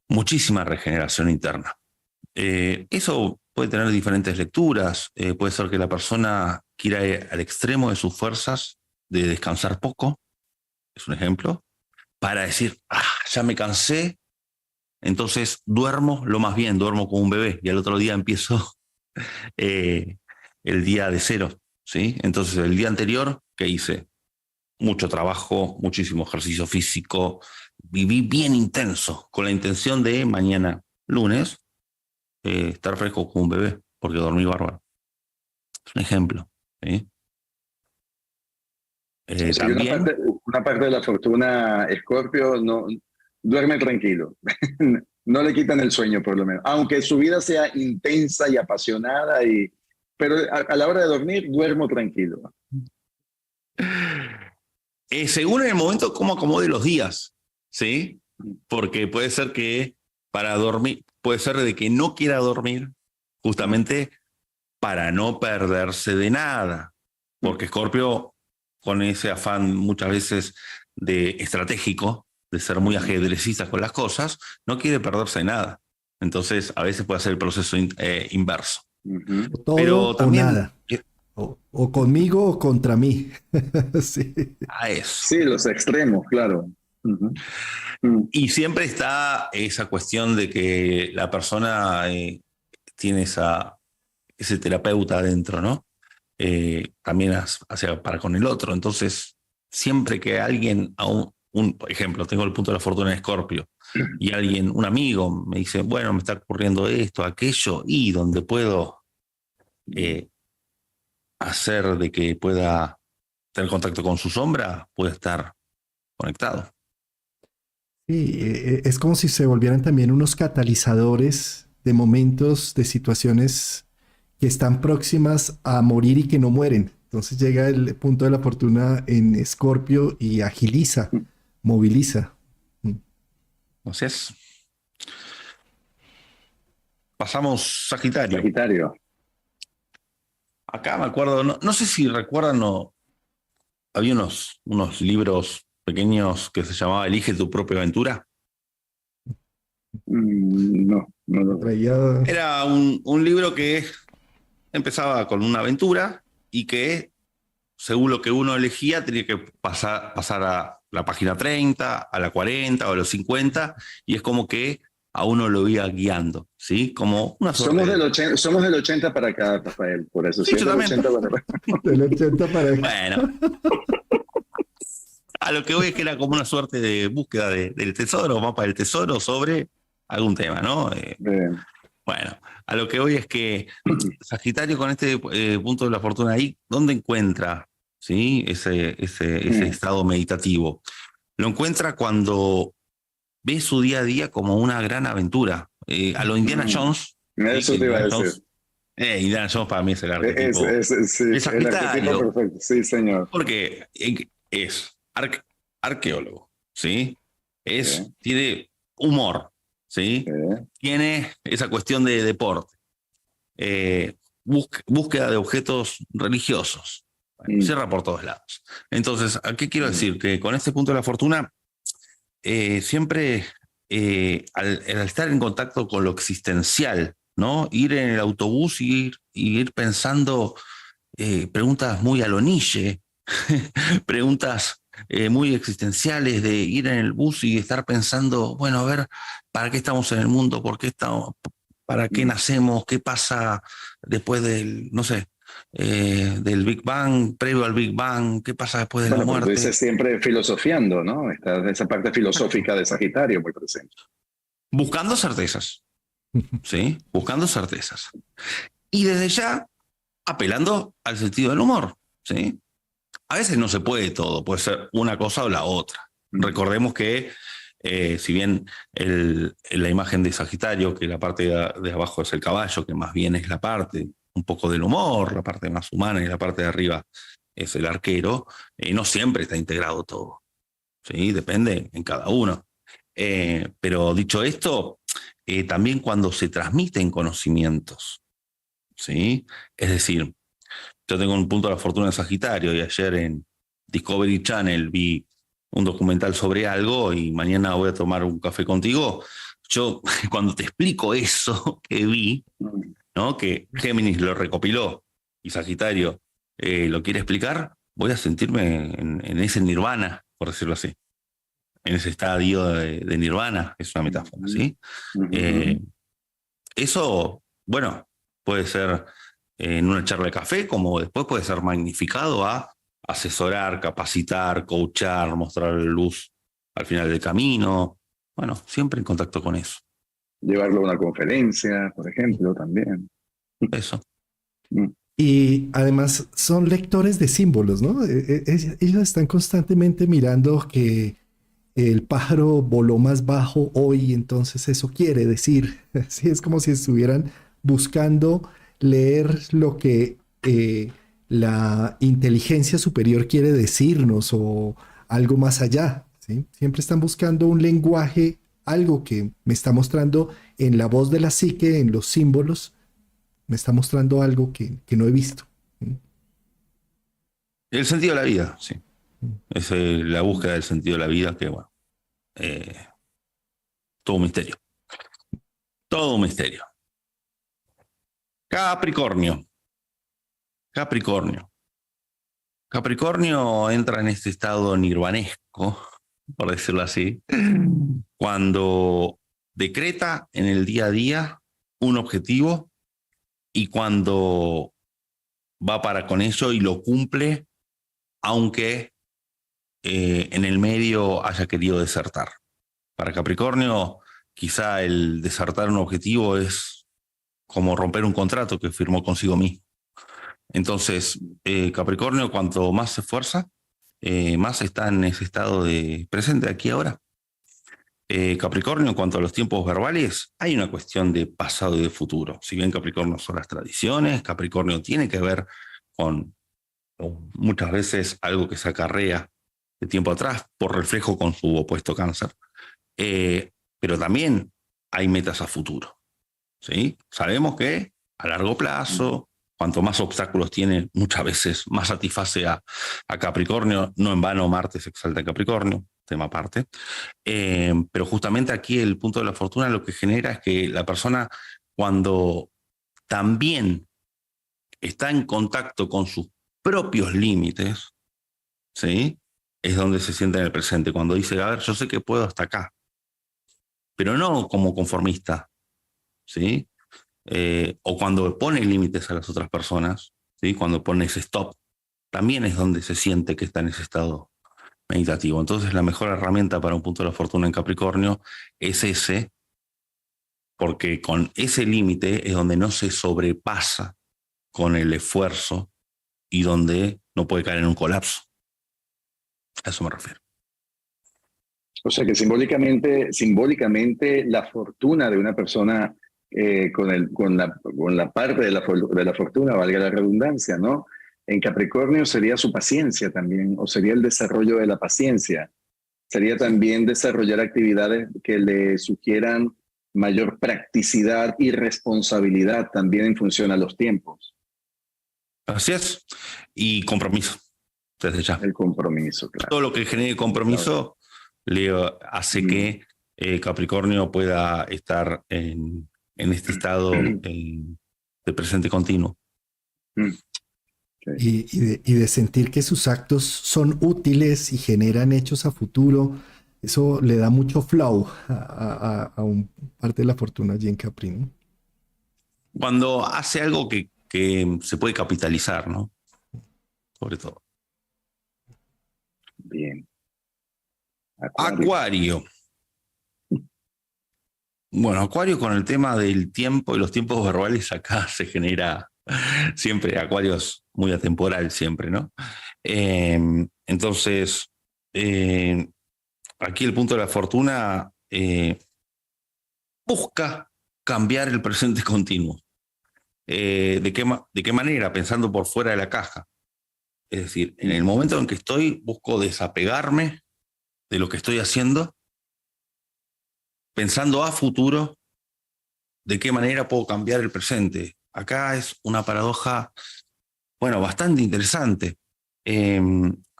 Speaker 3: Muchísima regeneración interna. Eso puede tener diferentes lecturas. Puede ser que la persona quiera ir al extremo de sus fuerzas, de descansar poco, es un ejemplo, para decir, ya me cansé, entonces duermo lo más bien, duermo como un bebé, y al otro día empiezo el día de cero, ¿sí? Entonces el día anterior, ¿qué hice? Mucho trabajo, muchísimo ejercicio físico, viví bien intenso, con la intención de mañana, lunes, estar fresco como un bebé, porque dormí bárbaro. Es un ejemplo, ¿sí?
Speaker 2: O sea, que
Speaker 3: También,
Speaker 2: una parte de la fortuna Escorpio no duerme tranquilo. No le quitan el sueño, por lo menos. Aunque su vida sea intensa y apasionada, pero a la hora de dormir, duermo tranquilo.
Speaker 3: según en el momento, cómo acomode los días, ¿sí? Porque puede ser que para dormir, puede ser de que no quiera dormir justamente para no perderse de nada. Porque Escorpio, con ese afán muchas veces de estratégico, de ser muy ajedrecista con las cosas, no quiere perderse de nada. Entonces, a veces puede ser el proceso inverso.
Speaker 2: Ujú.
Speaker 1: Todo
Speaker 3: Pero
Speaker 1: o
Speaker 3: también
Speaker 1: nada. O conmigo o contra mí. Sí.
Speaker 3: a eso.
Speaker 2: Sí, los extremos, claro. Ujú. Mm.
Speaker 3: Y siempre está esa cuestión de que la persona tiene ese terapeuta adentro, ¿no? También hacia para con el otro. Entonces, siempre que alguien, por ejemplo, tengo el punto de la fortuna en Escorpio, y alguien, un amigo, me dice, bueno, me está ocurriendo esto, aquello, y donde puedo eh, hacer de que pueda tener contacto con su sombra, puede estar conectado.
Speaker 1: Sí, es como si se volvieran también unos catalizadores de momentos, de situaciones que están próximas a morir y que no mueren. Entonces llega el punto de la fortuna en Escorpio y agiliza, moviliza.
Speaker 3: Entonces, pasamos Sagitario.
Speaker 2: Sagitario.
Speaker 3: Acá me acuerdo, no sé si recuerdan, había unos libros pequeños que se llamaba Elige tu propia aventura.
Speaker 2: No, no lo veo.
Speaker 1: Traía,
Speaker 3: Era un libro que empezaba con una aventura y que, según lo que uno elegía, tenía que pasar a la página 30, a la 40 o a los 50, y es como que a uno lo iba guiando, ¿sí? Como una suerte
Speaker 2: Somos del 80 para acá, Rafael, por eso.
Speaker 3: Sí,
Speaker 2: Sí, es
Speaker 3: yo
Speaker 2: del
Speaker 3: también.
Speaker 2: 80 para acá.
Speaker 1: del 80 para acá.
Speaker 3: Bueno, a lo que voy es que era como una suerte de búsqueda del tesoro, mapa del tesoro sobre algún tema, ¿no? Bueno, a lo que voy es que Sagitario con este punto de la fortuna ahí, ¿dónde encuentra, ¿sí? ese estado meditativo? Lo encuentra cuando ve su día a día como una gran aventura. A lo Indiana Jones.
Speaker 2: Eso
Speaker 3: ¿sí?
Speaker 2: te iba a decir.
Speaker 3: Indiana Jones para mí es el arquetipo.
Speaker 2: Sí,
Speaker 3: El
Speaker 2: el arquetipo
Speaker 3: Sagitario,
Speaker 2: perfecto. Sí, señor.
Speaker 3: porque es arqueólogo, ¿sí?
Speaker 2: Sí,
Speaker 3: Tiene humor, ¿sí?
Speaker 2: sí.
Speaker 3: Tiene esa cuestión de deporte, búsqueda de objetos religiosos. Bueno, cierra por todos lados. Entonces, ¿a qué quiero decir? Que con este punto de la fortuna, siempre al estar en contacto con lo existencial, ¿no? Ir en el autobús y ir pensando preguntas muy a lo Nietzsche, preguntas muy existenciales de ir en el bus y estar pensando, bueno, a ver, ¿para qué estamos en el mundo? ¿Por qué estamos? ¿Para qué nacemos? ¿Qué pasa después del, no sé, del Big Bang, previo al Big Bang? ¿Qué pasa después de la
Speaker 2: Bueno, pero tú
Speaker 3: muerte?
Speaker 2: dices siempre filosofiando, ¿no? Está esa parte filosófica de Sagitario muy presente.
Speaker 3: Buscando certezas, ¿sí? Buscando certezas. Y desde ya apelando al sentido del humor, ¿sí? A veces no se puede todo, puede ser una cosa o la otra. Recordemos que, si bien la imagen de Sagitario, que la parte de abajo es el caballo, que más bien es la parte un poco del humor, la parte más humana, y la parte de arriba es el arquero, no siempre está integrado todo, ¿sí? Depende en cada uno. Pero dicho esto, también cuando se transmiten conocimientos, ¿sí? Es decir, yo tengo un punto de la fortuna en Sagitario y ayer en Discovery Channel vi un documental sobre algo y mañana voy a tomar un café contigo. Yo, cuando te explico eso que vi, ¿no? Que Géminis lo recopiló y Sagitario lo quiere explicar, voy a sentirme en ese nirvana, por decirlo así. En ese estadio de nirvana, es una metáfora, ¿sí? Eso, bueno, puede ser en una charla de café, como después puede ser magnificado a asesorar, capacitar, coachar, mostrar luz al final del camino. Bueno, siempre en contacto con eso.
Speaker 2: Llevarlo a una conferencia, por ejemplo, también.
Speaker 3: Eso.
Speaker 1: Y además son lectores de símbolos, ¿no? Ellos están constantemente mirando que el pájaro voló más bajo hoy, entonces eso quiere decir, sí, es como si estuvieran buscando leer lo que la inteligencia superior quiere decirnos o algo más allá, ¿sí? Siempre están buscando un lenguaje, algo que me está mostrando en la voz de la psique, en los símbolos, me está mostrando algo que no he visto.
Speaker 3: El sentido de la vida, sí. Es la búsqueda del sentido de la vida, que bueno, eh, todo un misterio. Todo un misterio. Capricornio. Capricornio. Capricornio entra en este estado nirvanesco, por decirlo así, cuando decreta en el día a día un objetivo y cuando va para con eso y lo cumple, aunque en el medio haya querido desertar. Para Capricornio, quizá el desertar un objetivo es como romper un contrato que firmó consigo mismo. Entonces, Capricornio, cuanto más se esfuerza, más está en ese estado de presente, aquí ahora. Capricornio, en cuanto a los tiempos verbales, hay una cuestión de pasado y de futuro. Si bien Capricornio son las tradiciones, Capricornio tiene que ver con muchas veces algo que se acarrea de tiempo atrás por reflejo con su opuesto Cáncer. Pero también hay metas a futuro, ¿sí? Sabemos que a largo plazo, cuanto más obstáculos tiene, muchas veces más satisface a Capricornio. No en vano Marte se exalta en Capricornio, tema aparte. Pero justamente aquí el punto de la fortuna lo que genera es que la persona, cuando también está en contacto con sus propios límites, ¿sí? Es donde se siente en el presente, cuando dice, a ver, yo sé que puedo hasta acá, pero no como conformista, ¿sí? O cuando pone límites a las otras personas, ¿sí? Cuando pone ese stop, también es donde se siente que está en ese estado meditativo. Entonces la mejor herramienta para un punto de la fortuna en Capricornio es ese, porque con ese límite es donde no se sobrepasa con el esfuerzo y donde no puede caer en un colapso. A eso me refiero.
Speaker 2: O sea que simbólicamente la fortuna de una persona con la parte de la fortuna, valga la redundancia, ¿no? En Capricornio sería su paciencia también, o sería el desarrollo de la paciencia. Sería también desarrollar actividades que le sugieran mayor practicidad y responsabilidad también en función a los tiempos.
Speaker 3: Así es. Y compromiso, desde ya.
Speaker 2: El compromiso, claro.
Speaker 3: Todo lo que genere compromiso le hace que Capricornio pueda estar en este estado de presente continuo.
Speaker 1: Okay. Y de sentir que sus actos son útiles y generan hechos a futuro, eso le da mucho flow a un parte de la fortuna allí en Capri, ¿no?
Speaker 3: Cuando hace algo que se puede capitalizar, ¿no? Sobre todo.
Speaker 2: Bien.
Speaker 3: Acuario. Bueno, Acuario con el tema del tiempo y los tiempos verbales acá se genera siempre, Acuario es muy atemporal siempre, ¿no? Entonces, aquí el punto de la fortuna busca cambiar el presente continuo. ¿De qué manera? Pensando por fuera de la caja. Es decir, en el momento en que estoy, busco desapegarme de lo que estoy haciendo, pensando a futuro, de qué manera puedo cambiar el presente. Acá es una paradoja, bueno, bastante interesante.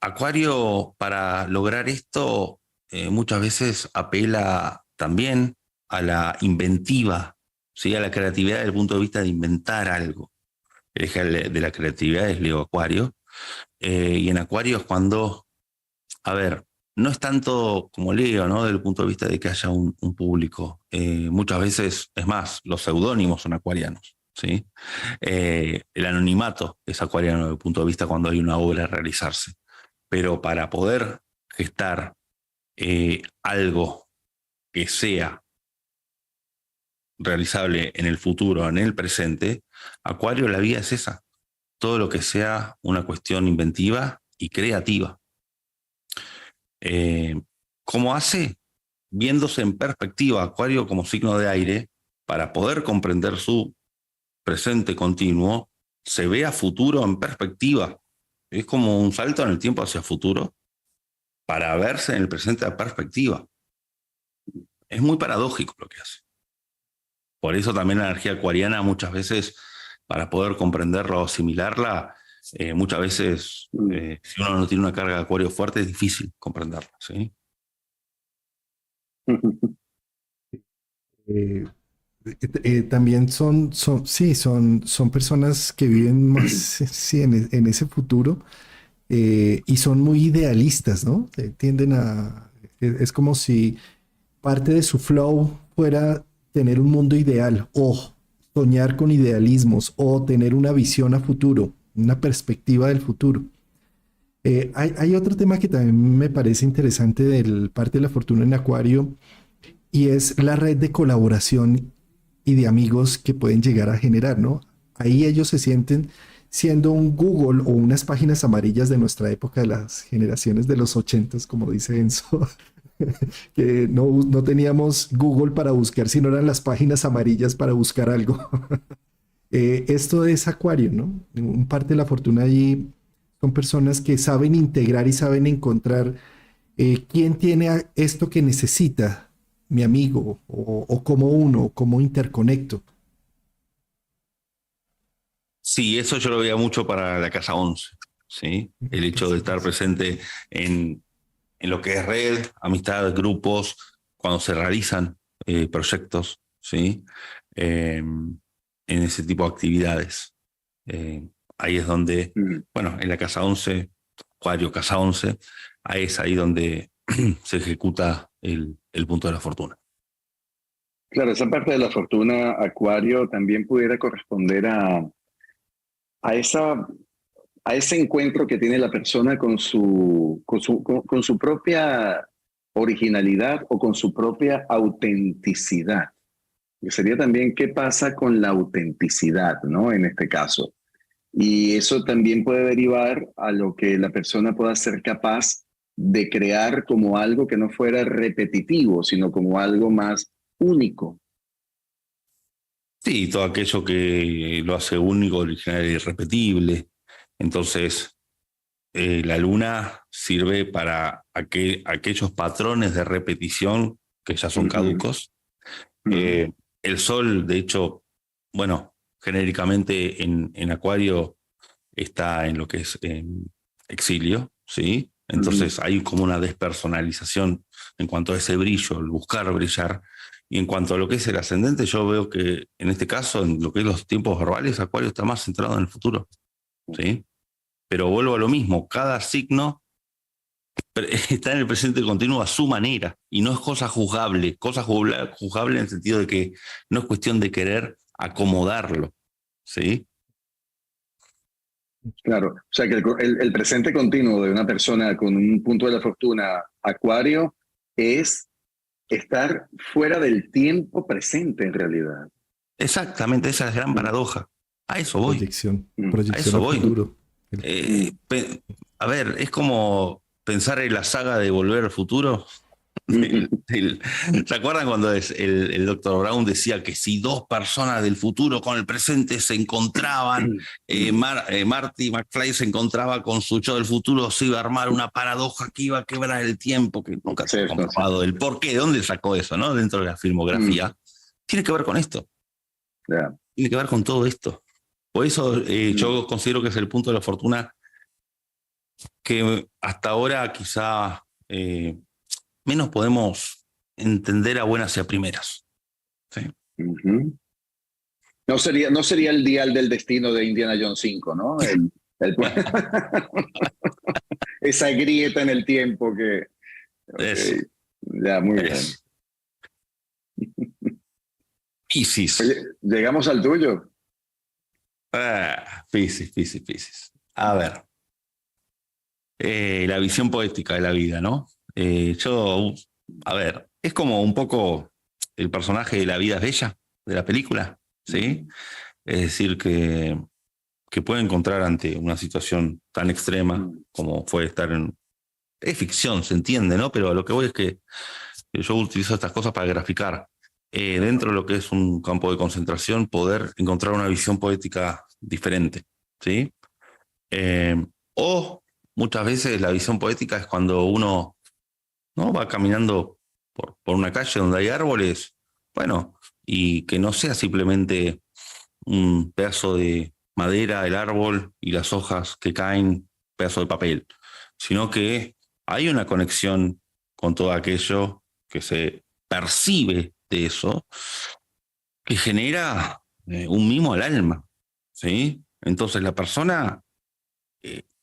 Speaker 3: Acuario, para lograr esto, muchas veces apela también a la inventiva, ¿sí? A la creatividad desde el punto de vista de inventar algo. El eje de la creatividad es Leo Acuario. Y en Acuario es cuando, a ver, no es tanto como Leo, ¿no? Desde el punto de vista de que haya un público. Muchas veces, es más, los seudónimos son acuarianos, ¿sí? El anonimato es acuariano desde el punto de vista cuando hay una obra a realizarse. Pero para poder gestar algo que sea realizable en el futuro, en el presente, Acuario, la vida es esa. todo lo que sea una cuestión inventiva y creativa. ¿Cómo hace? Viéndose en perspectiva, Acuario como signo de aire, para poder comprender su presente continuo, se ve a futuro en perspectiva. Es como un salto en el tiempo hacia futuro para verse en el presente a perspectiva. Es muy paradójico lo que hace. Por eso también la energía acuariana muchas veces, para poder comprenderla o asimilarla, muchas veces, si uno no tiene una carga de Acuario fuerte, es difícil comprenderla, ¿sí?
Speaker 1: También son personas que viven más sí, en ese futuro y son muy idealistas, ¿no? Tienden a... Es como si parte de su flow fuera tener un mundo ideal o soñar con idealismos o tener una visión a futuro, una perspectiva del futuro. Hay otro tema que también me parece interesante del parte de la fortuna en Acuario y es la red de colaboración y de amigos que pueden llegar a generar, ¿no? Ahí ellos se sienten siendo un Google o unas páginas amarillas de nuestra época, de las generaciones de los ochentas, como dice Enzo, que no teníamos Google para buscar, sino eran las páginas amarillas para buscar algo. Esto es Acuario, ¿no? Un parte de la fortuna allí son personas que saben integrar y saben encontrar quién tiene esto que necesita mi amigo o como uno, cómo interconecto.
Speaker 3: Sí, eso yo lo veía mucho para la casa 11, ¿sí? El hecho de estar presente en lo que es red, amistad, grupos, cuando se realizan proyectos, ¿sí? En ese tipo de actividades. Ahí es donde, bueno, en la casa 11, Acuario, casa 11, ahí es ahí donde se ejecuta el punto de la fortuna.
Speaker 2: Claro, esa parte de la fortuna, Acuario, también pudiera corresponder a ese encuentro que tiene la persona con su propia originalidad o con su propia autenticidad. Que sería también qué pasa con la autenticidad, ¿no? En este caso. Y eso también puede derivar a lo que la persona pueda ser capaz de crear como algo que no fuera repetitivo, sino como algo más único.
Speaker 3: Sí, todo aquello que lo hace único, original e irrepetible. Entonces, la luna sirve para aquellos patrones de repetición que ya son caducos. El sol, de hecho, bueno, genéricamente en Acuario está en lo que es exilio, ¿sí? Entonces hay como una despersonalización en cuanto a ese brillo, el buscar brillar. Y en cuanto a lo que es el ascendente, yo veo que en este caso, en lo que es los tiempos verbales, Acuario está más centrado en el futuro, ¿sí? Pero vuelvo a lo mismo, cada signo está en el presente continuo a su manera y no es cosa juzgable en el sentido de que no es cuestión de querer acomodarlo, ¿sí?
Speaker 2: Claro, o sea que el presente continuo de una persona con un punto de la fortuna Acuario es estar fuera del tiempo presente en realidad.
Speaker 3: Exactamente, esa es la gran paradoja. A eso voy.
Speaker 1: Proyección
Speaker 3: A eso
Speaker 1: al
Speaker 3: voy.
Speaker 1: futuro.
Speaker 3: A ver, es como pensar en la saga de Volver al Futuro. ¿Se acuerdan cuando el Dr. Brown decía que si dos personas del futuro con el presente se encontraban, Marty McFly se encontraba con su yo del futuro, se iba a armar una paradoja que iba a quebrar el tiempo, que nunca se ha comprobado el por qué, de dónde sacó eso, ¿no? Dentro de la filmografía. Tiene que ver con esto. Tiene que ver con todo esto. Por eso yo considero que es el punto de la fortuna que hasta ahora quizá menos podemos entender a buenas y a primeras. ¿Sí?
Speaker 2: No sería el dial del destino de Indiana Jones 5, ¿no? Esa grieta en el tiempo que... Okay. Ya, muy bien.
Speaker 3: Piscis.
Speaker 2: Oye, llegamos al tuyo.
Speaker 3: Piscis. A ver. La visión poética de la vida, ¿no? A ver, es como un poco el personaje de La vida es bella, de la película, ¿sí? Es decir, que que puede encontrar ante una situación tan extrema como fue estar en... Es ficción, se entiende, ¿no? Pero a lo que voy es que yo utilizo estas cosas para graficar. Dentro de lo que es un campo de concentración, poder encontrar una visión poética diferente, ¿sí? O muchas veces la visión poética es cuando uno, ¿no?, va caminando por una calle donde hay árboles, bueno, y que no sea simplemente un pedazo de madera, el árbol y las hojas que caen, pedazo de papel, sino que hay una conexión con todo aquello que se percibe de eso, que genera un mimo al alma, ¿sí? Entonces la persona,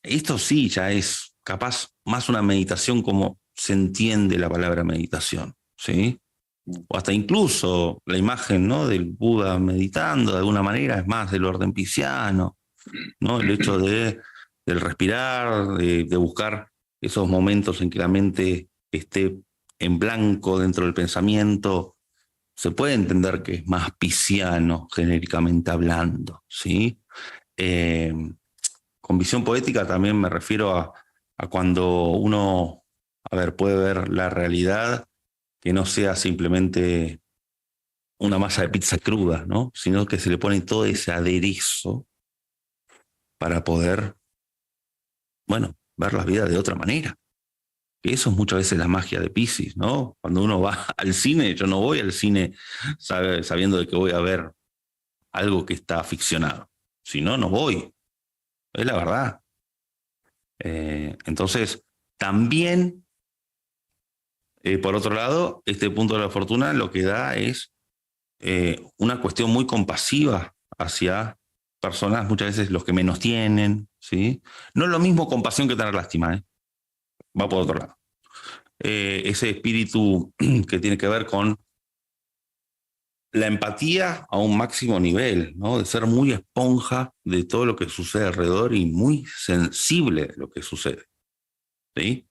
Speaker 3: esto sí ya es capaz más una meditación como se entiende la palabra meditación, ¿sí? O hasta incluso la imagen, ¿no?, del Buda meditando de alguna manera es más del orden pisciano, ¿no? El hecho del respirar, de buscar esos momentos en que la mente esté en blanco dentro del pensamiento, se puede entender que es más pisciano, genéricamente hablando, ¿sí? Con visión poética también me refiero a cuando uno, a ver, puede ver la realidad que no sea simplemente una masa de pizza cruda, ¿no?, sino que se le pone todo ese aderezo para poder, bueno, ver la vida de otra manera. Que eso es muchas veces la magia de Piscis, ¿no? Cuando uno va al cine, yo no voy al cine sabiendo de que voy a ver algo que está ficcionado. Si no, no voy. Es la verdad. Entonces, también, por otro lado, este punto de la fortuna lo que da es una cuestión muy compasiva hacia personas, muchas veces los que menos tienen, ¿sí? No es lo mismo compasión que tener lástima, ¿eh? Va por otro lado. Ese espíritu que tiene que ver con la empatía a un máximo nivel, ¿no? De ser muy esponja de todo lo que sucede alrededor y muy sensible de lo que sucede, ¿sí?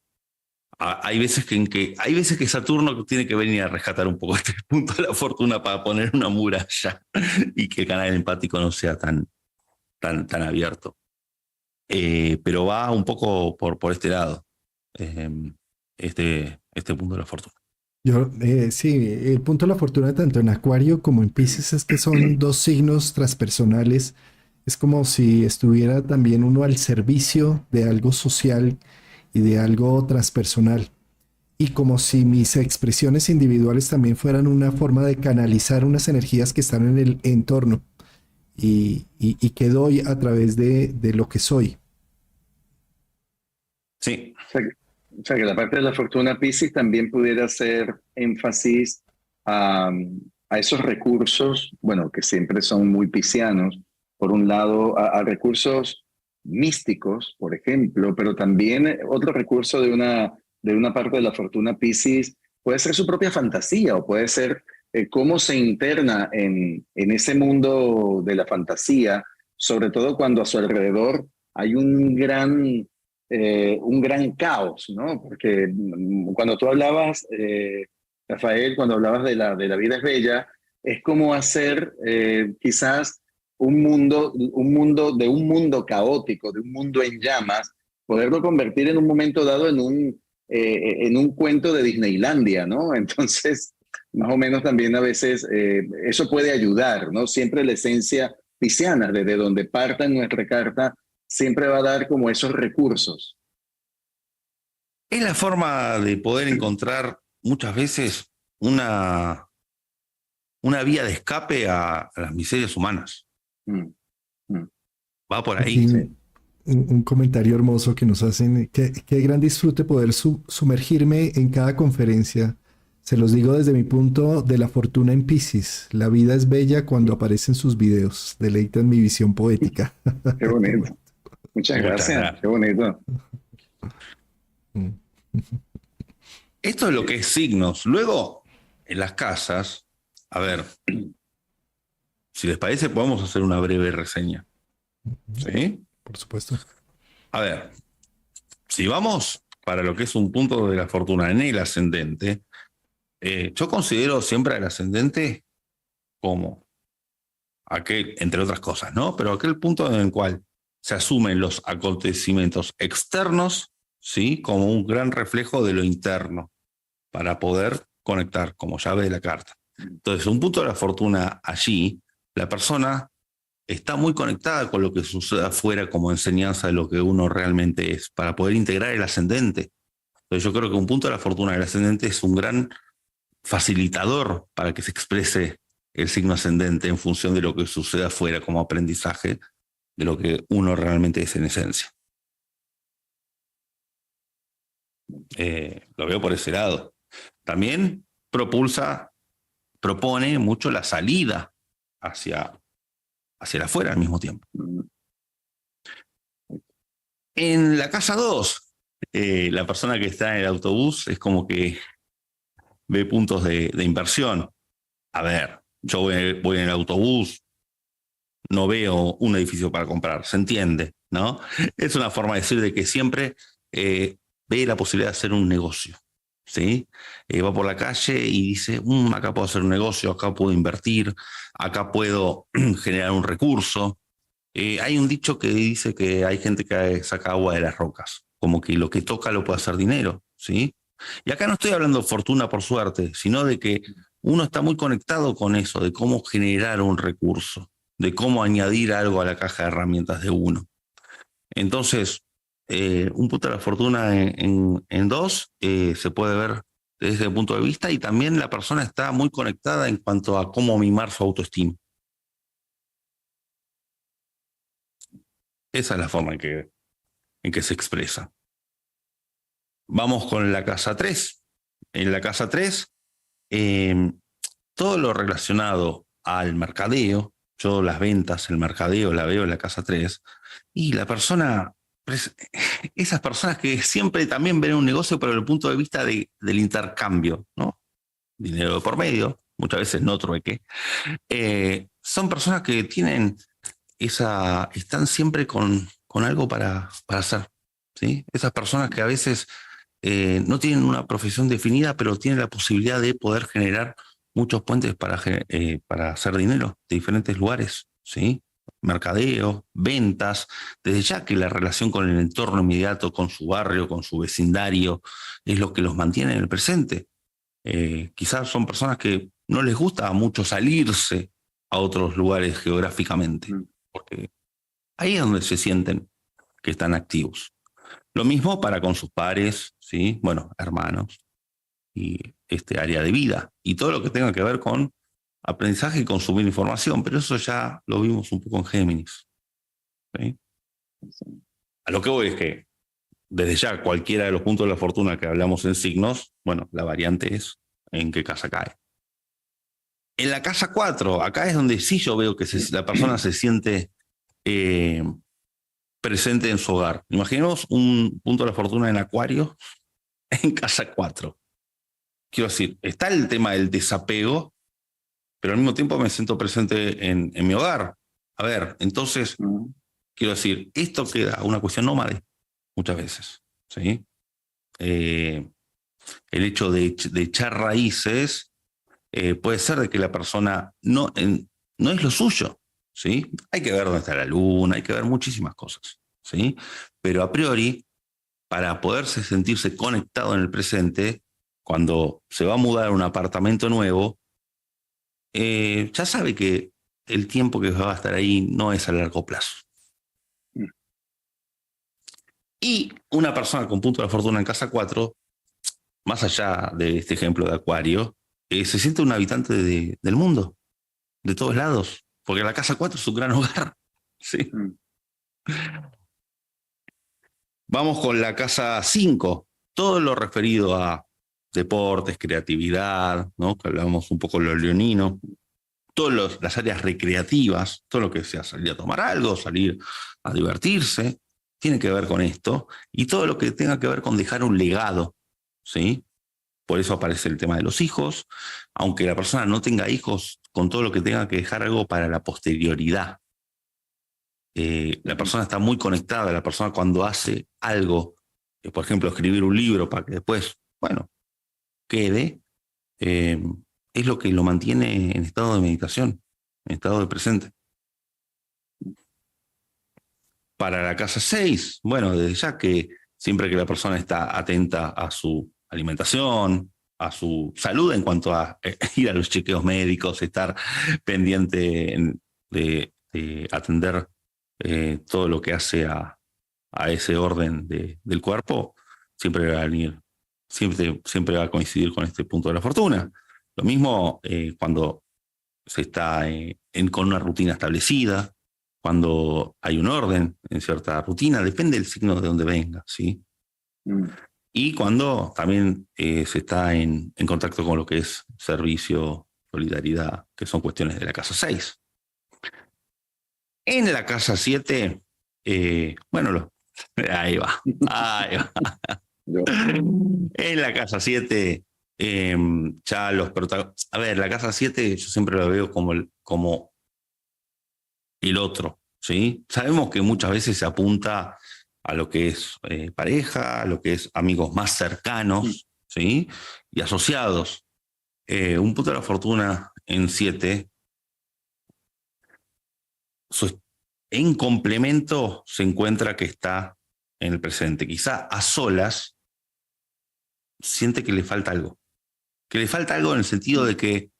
Speaker 3: Hay veces que Saturno tiene que venir a rescatar un poco este punto de la fortuna para poner una muralla y que el canal empático no sea tan abierto. Pero va un poco por este lado, este punto de la fortuna.
Speaker 1: Sí, el punto de la fortuna tanto en Acuario como en Piscis es que son dos signos transpersonales. Es como si estuviera también uno al servicio de algo social y de algo transpersonal. Y como si mis expresiones individuales también fueran una forma de canalizar unas energías que están en el entorno y que doy a través de lo que soy.
Speaker 3: Sí.
Speaker 2: O sea, que la parte de la fortuna Piscis también pudiera hacer énfasis a esos recursos, bueno, que siempre son muy piscianos, por un lado, a recursos místicos, por ejemplo, pero también otro recurso de una parte de la fortuna Piscis puede ser su propia fantasía o puede ser cómo se interna en ese mundo de la fantasía, sobre todo cuando a su alrededor hay un gran caos, ¿no? Porque cuando tú hablabas, Rafael, cuando hablabas de la vida es bella, es como hacer quizás un mundo caótico, de un mundo en llamas, poderlo convertir en un momento dado en un cuento de Disneylandia, ¿no? Entonces, más o menos también a veces eso puede ayudar, ¿no? Siempre la esencia pisciana, desde donde parta en nuestra carta, siempre va a dar como esos recursos.
Speaker 3: Es la forma de poder encontrar muchas veces una vía de escape a las miserias humanas.
Speaker 2: Mm, mm.
Speaker 3: Va por
Speaker 1: Aquí
Speaker 3: ahí.
Speaker 2: Sí.
Speaker 1: un comentario hermoso que nos hacen. Qué gran disfrute poder sumergirme en cada conferencia. Se los digo desde mi punto de la fortuna en Piscis. La vida es bella cuando aparecen sus videos. Deleitan mi visión poética.
Speaker 2: Qué bonito. Muchas gracias. Qué bonito.
Speaker 3: Esto es lo que es signos. Luego, en las casas, a ver, si les parece, podemos hacer una breve reseña. ¿Sí?
Speaker 1: Por supuesto.
Speaker 3: A ver, si vamos para lo que es un punto de la fortuna en el ascendente, yo considero siempre al ascendente como aquel, entre otras cosas, ¿no? Pero aquel punto en el cual se asumen los acontecimientos externos, ¿sí?, como un gran reflejo de lo interno para poder conectar como llave de la carta. Entonces, un punto de la fortuna allí, la persona está muy conectada con lo que sucede afuera como enseñanza de lo que uno realmente es, para poder integrar el ascendente. Entonces, yo creo que un punto de la fortuna del ascendente es un gran facilitador para que se exprese el signo ascendente en función de lo que sucede afuera como aprendizaje de lo que uno realmente es en esencia. Lo veo por ese lado. También propone mucho la salida hacia el afuera al mismo tiempo. En la casa 2, la persona que está en el autobús es como que ve puntos de inversión. A ver, yo voy en el autobús, no veo un edificio para comprar, se entiende, ¿no? Es una forma de decir de que siempre ve la posibilidad de hacer un negocio, ¿sí? Va por la calle y dice, acá puedo hacer un negocio, acá puedo invertir, acá puedo generar un recurso. Hay un dicho que dice que hay gente que saca agua de las rocas, como que lo que toca lo puede hacer dinero, ¿sí? Y acá no estoy hablando de fortuna por suerte, sino de que uno está muy conectado con eso, de cómo generar un recurso, de cómo añadir algo a la caja de herramientas de uno. Entonces, un punto de la fortuna en 2 se puede ver desde ese punto de vista, y también la persona está muy conectada en cuanto a cómo mimar su autoestima. Esa es la forma en que se expresa. Vamos con la casa 3. En la casa 3, todo lo relacionado al mercadeo, yo las ventas, el mercadeo la veo en la casa 3, y la persona, esas personas que siempre también ven un negocio pero desde el punto de vista del intercambio, ¿no? Dinero de por medio, muchas veces no trueque. Son personas que tienen están siempre con algo para hacer, ¿sí? Esas personas que a veces no tienen una profesión definida, pero tienen la posibilidad de poder generar muchos puentes para hacer dinero de diferentes lugares, ¿sí? Mercadeo, ventas, desde ya que la relación con el entorno inmediato, con su barrio, con su vecindario, es lo que los mantiene en el presente. Quizás son personas que no les gusta mucho salirse a otros lugares geográficamente, porque ahí es donde se sienten que están activos. Lo mismo para con sus pares, ¿sí? Bueno, hermanos, y este área de vida, y todo lo que tenga que ver con aprendizaje y consumir información, pero eso ya lo vimos un poco en Géminis, ¿sí? A lo que voy es que desde ya cualquiera de los puntos de la fortuna que hablamos en signos, bueno, la variante es en qué casa cae. En la casa 4, acá es donde sí yo veo que la persona se siente presente en su hogar. Imaginemos un punto de la fortuna en Acuario en casa 4. Quiero decir, está el tema del desapego, pero al mismo tiempo me siento presente en mi hogar. A ver, entonces, quiero decir, esto queda una cuestión nómade muchas veces, ¿sí? El hecho de echar raíces puede ser de que la persona no es lo suyo, ¿sí? Hay que ver dónde está la luna, hay que ver muchísimas cosas, ¿sí? Pero a priori, para poderse sentirse conectado en el presente, cuando se va a mudar a un apartamento nuevo, ya sabe que el tiempo que va a estar ahí no es a largo plazo. Y una persona con punto de la fortuna en casa 4, más allá de este ejemplo de Acuario, se siente un habitante del mundo, de todos lados, porque la casa 4 es un gran hogar. ¿Sí? Vamos con la casa 5, todo lo referido a deportes, creatividad, ¿no? Que hablábamos un poco de lo leonino, todas las áreas recreativas, todo lo que sea salir a tomar algo, salir a divertirse, tiene que ver con esto, y todo lo que tenga que ver con dejar un legado, ¿sí? Por eso aparece el tema de los hijos, aunque la persona no tenga hijos, con todo lo que tenga que dejar algo para la posterioridad. La persona está muy conectada, la persona cuando hace algo, por ejemplo, escribir un libro para que después, bueno, quede, es lo que lo mantiene en estado de meditación, en estado de presente. Para la casa 6, bueno, desde ya que siempre que la persona está atenta a su alimentación, a su salud en cuanto a ir a los chequeos médicos, estar pendiente de atender todo lo que hace a ese orden del cuerpo, siempre va a venir, siempre va a coincidir con este punto de la fortuna. Lo mismo cuando se está con una rutina establecida, cuando hay un orden en cierta rutina, depende del signo de donde venga, ¿sí? Y cuando también se está en contacto con lo que es servicio, solidaridad, que son cuestiones de la casa 6. En la casa 7, bueno, ahí va. En la casa 7, ya los protagonistas. A ver, la casa 7 yo siempre lo veo como el otro, ¿sí? Sabemos que muchas veces se apunta a lo que es pareja, a lo que es amigos más cercanos, ¿sí? Y asociados. Un punto de la fortuna en 7, en complemento se encuentra que está en el presente. Quizá a solas siente que le falta algo. Que le falta algo en el sentido de que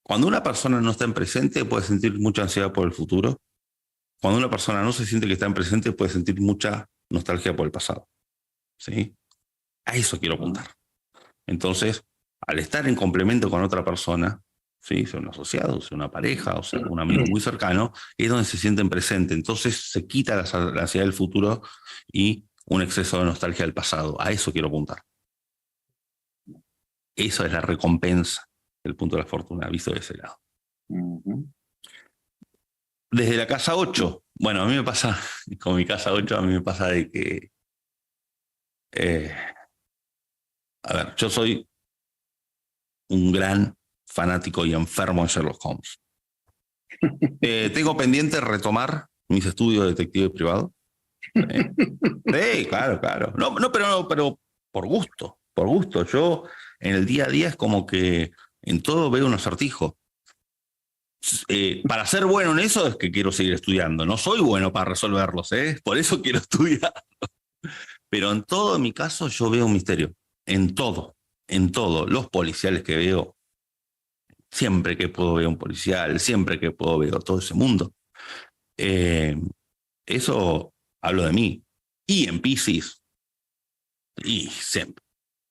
Speaker 3: cuando una persona no está en presente puede sentir mucha ansiedad por el futuro. Cuando una persona no se siente que está en presente puede sentir mucha nostalgia por el pasado. ¿Sí? A eso quiero apuntar. Entonces, al estar en complemento con otra persona, ¿sí? Sea un asociado, sea una pareja, o sea un amigo muy cercano, es donde se sienten presentes. Entonces se quita la ansiedad del futuro y un exceso de nostalgia del pasado. A eso quiero apuntar. Eso es la recompensa del punto de la fortuna, visto de ese lado. Desde la casa 8, bueno, a mí me pasa, con mi casa 8, a mí me pasa de que, a ver, yo soy un gran fanático y enfermo de Sherlock Holmes. Tengo pendiente retomar mis estudios de detective privado. Sí, claro. No, pero por gusto. Yo en el día a día es como que en todo veo un acertijo. Para ser bueno en eso es que quiero seguir estudiando. No soy bueno para resolverlos, por eso quiero estudiar. Pero en todo, en mi caso, yo veo un misterio. En todo. Los policiales que veo, siempre que puedo ver un policial, siempre que puedo ver todo ese mundo. Eso hablo de mí. Y en Piscis, y siempre,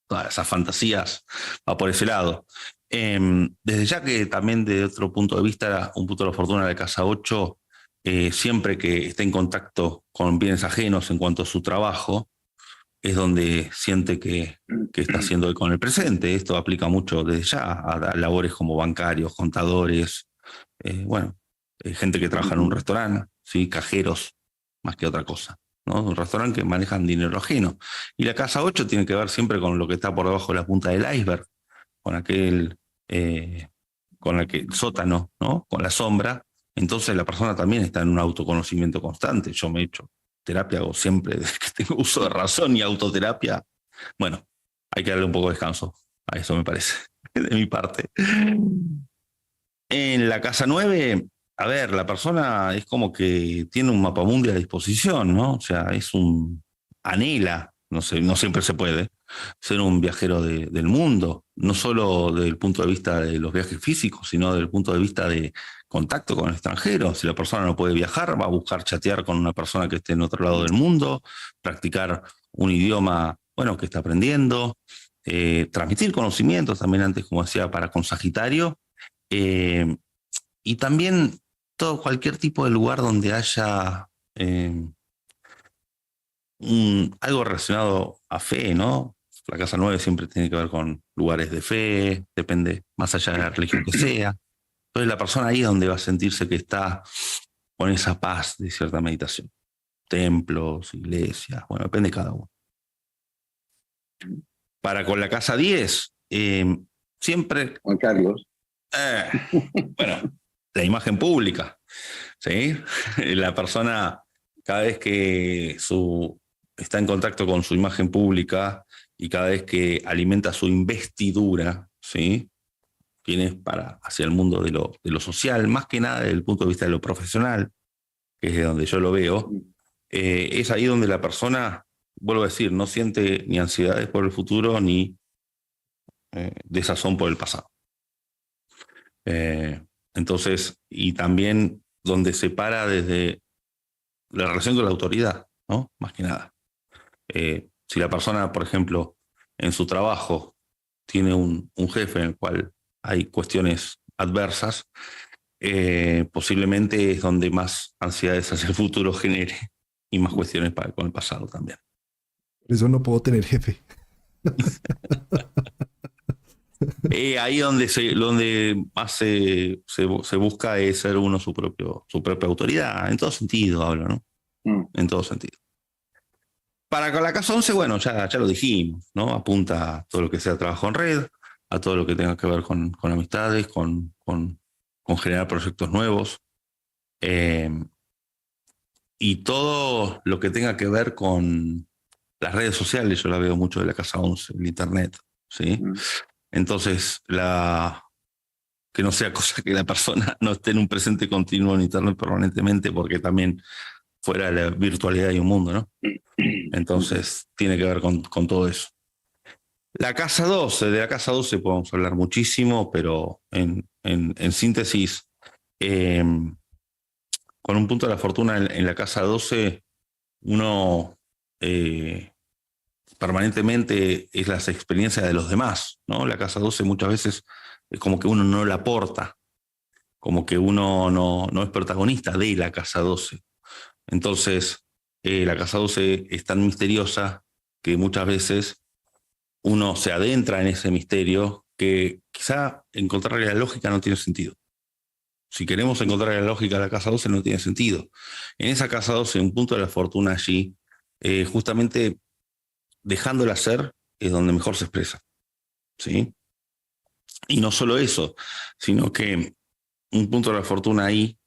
Speaker 3: todas esas fantasías va por ese lado. Desde ya que también de otro punto de vista, un punto de la fortuna de casa 8, siempre que esté en contacto con bienes ajenos en cuanto a su trabajo, es donde siente que está haciendo con el presente. Esto aplica mucho desde ya a labores como bancarios, contadores, gente que trabaja en un restaurante, ¿sí? Cajeros, más que otra cosa, ¿no? Un restaurante que manejan dinero ajeno. Y la casa 8 tiene que ver siempre con lo que está por debajo de la punta del iceberg, con aquel sótano, ¿no? Con la sombra. Entonces la persona también está en un autoconocimiento constante. Yo me he hecho terapia, hago siempre desde que tengo uso de razón y autoterapia. Bueno, hay que darle un poco de descanso a eso, me parece, de mi parte. En la casa 9, a ver, la persona es como que tiene un mapamundi a disposición, ¿no? O sea, anhela, no sé, no siempre se puede, ser un viajero del mundo, no solo desde el punto de vista de los viajes físicos, sino desde el punto de vista de contacto con el extranjero. Si la persona no puede viajar, va a buscar chatear con una persona que esté en otro lado del mundo, practicar un idioma, que está aprendiendo, transmitir conocimientos también antes, como decía, con Sagitario, y también cualquier tipo de lugar donde haya algo relacionado a fe, ¿no? La casa 9 siempre tiene que ver con lugares de fe, depende, más allá de la religión que sea. Entonces la persona ahí es donde va a sentirse que está con esa paz de cierta meditación. Templos, iglesias, depende de cada uno. Para con la casa 10, siempre...
Speaker 2: Juan Carlos.
Speaker 3: La imagen pública, ¿sí? La persona, cada vez que está en contacto con su imagen pública y cada vez que alimenta su investidura, ¿sí? Viene hacia el mundo de lo social, más que nada desde el punto de vista de lo profesional, que es de donde yo lo veo, es ahí donde la persona, vuelvo a decir, no siente ni ansiedades por el futuro ni desazón por el pasado. Entonces, y también donde se para desde la relación con la autoridad, ¿no? Más que nada. Si la persona, por ejemplo, en su trabajo tiene un jefe en el cual hay cuestiones adversas, posiblemente es donde más ansiedades hacia el futuro genere y más cuestiones con el pasado también.
Speaker 1: Por eso no puedo tener jefe.
Speaker 3: Ahí donde más se busca es ser uno su propia autoridad, en todo sentido hablo, ¿no? En todo sentido. Para con la casa 11, bueno, ya lo dijimos, ¿no? Apunta a todo lo que sea trabajo en red, a todo lo que tenga que ver con amistades, con generar proyectos nuevos, y todo lo que tenga que ver con las redes sociales. Yo la veo mucho de la casa 11, el internet, ¿sí? Entonces, que no sea cosa que la persona no esté en un presente continuo en internet permanentemente, porque también fuera de la virtualidad hay un mundo, ¿no? Entonces, tiene que ver con todo eso. De la casa 12 podemos hablar muchísimo, pero en síntesis, con un punto de la fortuna en la casa 12, uno permanentemente es las experiencias de los demás, ¿no? La casa 12 muchas veces es como que uno no la aporta, como que uno no es protagonista de la casa 12. Entonces, la casa 12 es tan misteriosa que muchas veces uno se adentra en ese misterio que quizá encontrarle la lógica no tiene sentido. Si queremos encontrar la lógica de la casa 12 no tiene sentido. En esa casa 12, un punto de la fortuna allí, justamente dejándola ser, es donde mejor se expresa, ¿sí? Y no solo eso, sino que un punto de la fortuna ahí,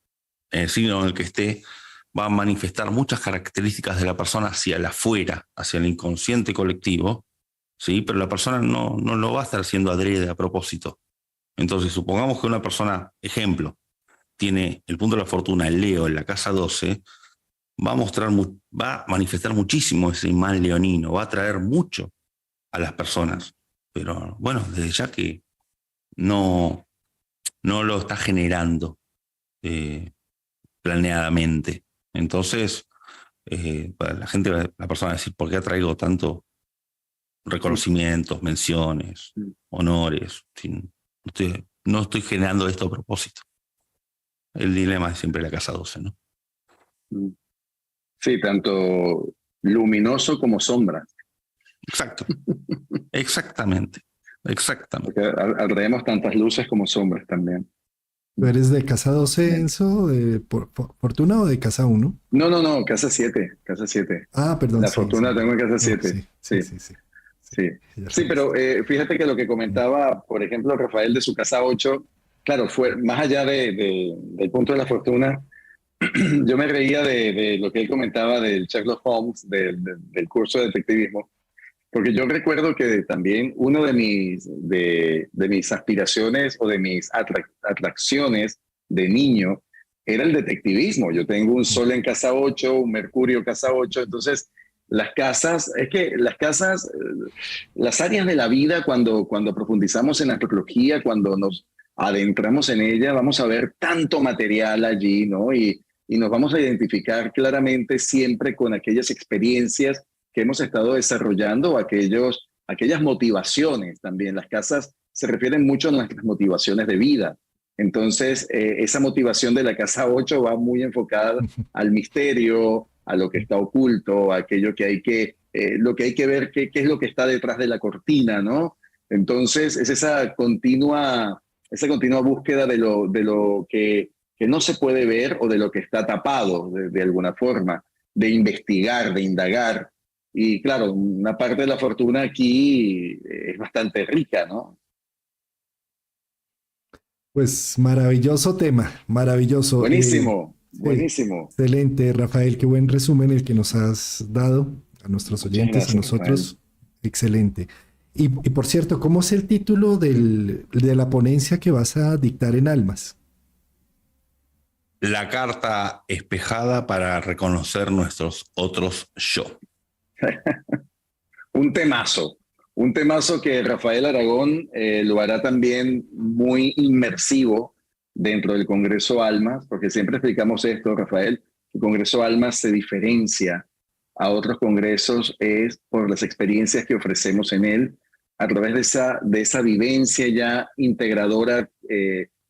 Speaker 3: en el signo en el que esté, va a manifestar muchas características de la persona hacia el afuera, hacia el inconsciente colectivo, ¿sí? Pero la persona no lo va a estar haciendo adrede a propósito. Entonces, supongamos que una persona, ejemplo, tiene el punto de la fortuna, el Leo, en la casa 12, va a manifestar muchísimo ese imán leonino, va a atraer mucho a las personas. Pero bueno, desde ya que no lo está generando planeadamente. Entonces, la persona va a decir, ¿por qué atraigo tanto reconocimientos, menciones, honores? No estoy generando esto a propósito. El dilema es siempre la casa 12, ¿no?
Speaker 2: Sí, tanto luminoso como sombra.
Speaker 3: Exacto. Exactamente.
Speaker 2: Porque atraemos tantas luces como sombras también.
Speaker 1: ¿Tú eres de casa 12, Enzo, de fortuna o de casa 1?
Speaker 2: No, casa 7.
Speaker 1: Ah, perdón.
Speaker 2: La
Speaker 1: sí,
Speaker 2: fortuna
Speaker 1: sí.
Speaker 2: tengo en casa 7. Sí, pero fíjate que lo que comentaba, por ejemplo, Rafael de su casa 8, claro, fue más allá del punto de la fortuna. Yo me reía de lo que él comentaba del Sherlock Holmes, del curso de detectivismo, porque yo recuerdo que también uno de mis aspiraciones o de mis atracciones de niño era el detectivismo. Yo tengo un Sol en casa 8, un Mercurio casa 8, entonces las casas, las áreas de la vida, cuando profundizamos en la astrología, cuando nos adentramos en ella, vamos a ver tanto material allí, ¿no? Y nos vamos a identificar claramente siempre con aquellas experiencias que hemos estado desarrollando, aquellas motivaciones también. Las casas se refieren mucho a nuestras motivaciones de vida. Entonces, esa motivación de la casa 8 va muy enfocada al misterio, a lo que está oculto, a aquello que hay que, lo que hay que ver, qué es lo que está detrás de la cortina, ¿no? Entonces, es esa continua búsqueda de lo que no se puede ver o de lo que está tapado de alguna forma, de investigar, de indagar. Y claro, una parte de la fortuna aquí es bastante rica, ¿no?
Speaker 1: Pues maravilloso tema, maravilloso.
Speaker 2: Buenísimo,
Speaker 1: Sí,
Speaker 2: buenísimo.
Speaker 1: excelente, Rafael, qué buen resumen el que nos has dado a nuestros
Speaker 2: Muchas
Speaker 1: oyentes,
Speaker 2: gracias,
Speaker 1: a nosotros.
Speaker 2: Rafael.
Speaker 1: Excelente. Y por cierto, ¿cómo es el título de la ponencia que vas a dictar en Almas?
Speaker 3: la carta espejada para reconocer nuestros otros yo.
Speaker 2: Un temazo que Rafael Aragón lo hará también muy inmersivo dentro del Congreso Almas, porque siempre explicamos esto, Rafael, el Congreso Almas se diferencia a otros congresos es por las experiencias que ofrecemos en él, a través de esa vivencia ya integradora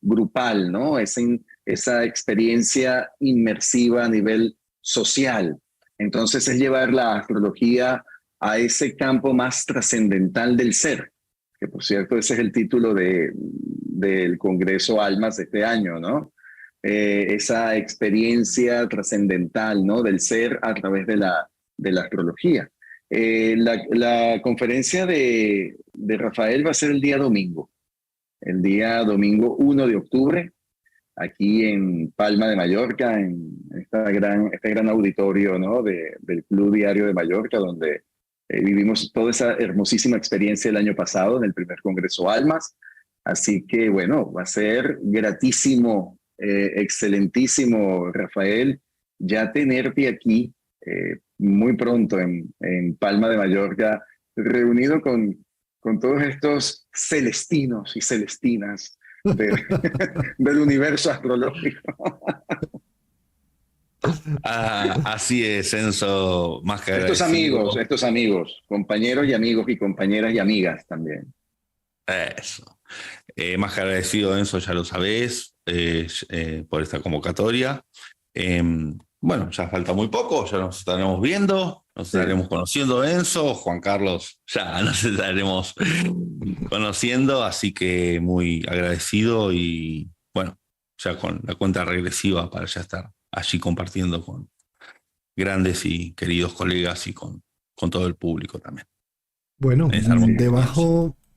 Speaker 2: grupal, ¿no? Esa experiencia inmersiva a nivel social. Entonces es llevar la astrología a ese campo más trascendental del ser, que por cierto ese es el título del Congreso Almas de este año, ¿no? Esa experiencia trascendental, ¿no? Del ser a través de la astrología. La conferencia de Rafael va a ser el día domingo 1 de octubre, aquí en Palma de Mallorca, en este gran auditorio, ¿no? del Club Diario de Mallorca, donde vivimos toda esa hermosísima experiencia el año pasado en el primer Congreso Almas. Así que, bueno, va a ser gratísimo, excelentísimo, Rafael, ya tenerte aquí muy pronto en Palma de Mallorca, reunido con todos estos celestinos y celestinas del universo astrológico.
Speaker 3: Así es, Enzo, más que agradecido.
Speaker 2: Estos amigos, compañeros y amigos y compañeras y amigas también.
Speaker 3: Eso. Más que agradecido, Enzo, ya lo sabés, por esta convocatoria. Bueno, ya falta muy poco, ya nos estaremos viendo, nos estaremos conociendo, Enzo, Juan Carlos, ya nos estaremos conociendo, así que muy agradecido y bueno, ya con la cuenta regresiva para ya estar allí compartiendo con grandes y queridos colegas y con todo el público también.
Speaker 1: Bueno,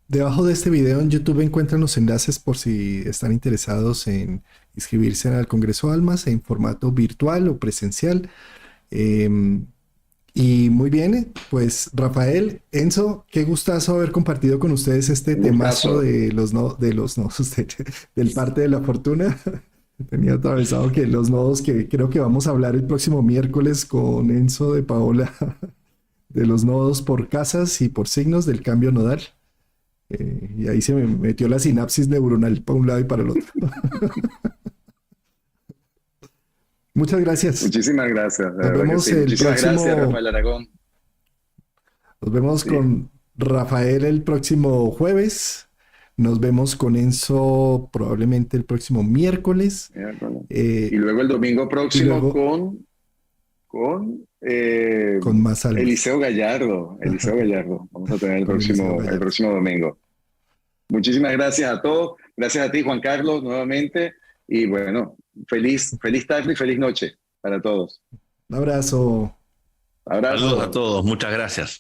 Speaker 1: debajo de este video en YouTube encuentran los enlaces por si están interesados en inscribirse al Congreso Almas en formato virtual o presencial. Y muy bien, pues Rafael, Enzo, qué gustazo haber compartido con ustedes este temazo de los nodos, del parte de la fortuna. Tenía atravesado que los nodos, que creo que vamos a hablar el próximo miércoles con Enzo de Paola, de los nodos por casas y por signos del cambio nodal. Y ahí se me metió la sinapsis neuronal para un lado y para el otro. Muchas gracias.
Speaker 2: Muchísimas gracias.
Speaker 1: Nos vemos
Speaker 2: Muchísimas gracias, Rafael Aragón.
Speaker 1: Nos vemos con Rafael el próximo jueves. Nos vemos con Enzo probablemente el próximo miércoles.
Speaker 2: Y luego el domingo próximo con
Speaker 1: más almas.
Speaker 2: Eliseo Gallardo. Vamos a tener el próximo domingo. Muchísimas gracias a todos. Gracias a ti, Juan Carlos, nuevamente. Y bueno, feliz tarde y feliz noche para todos.
Speaker 1: Un abrazo.
Speaker 3: Saludos a todos. Muchas gracias.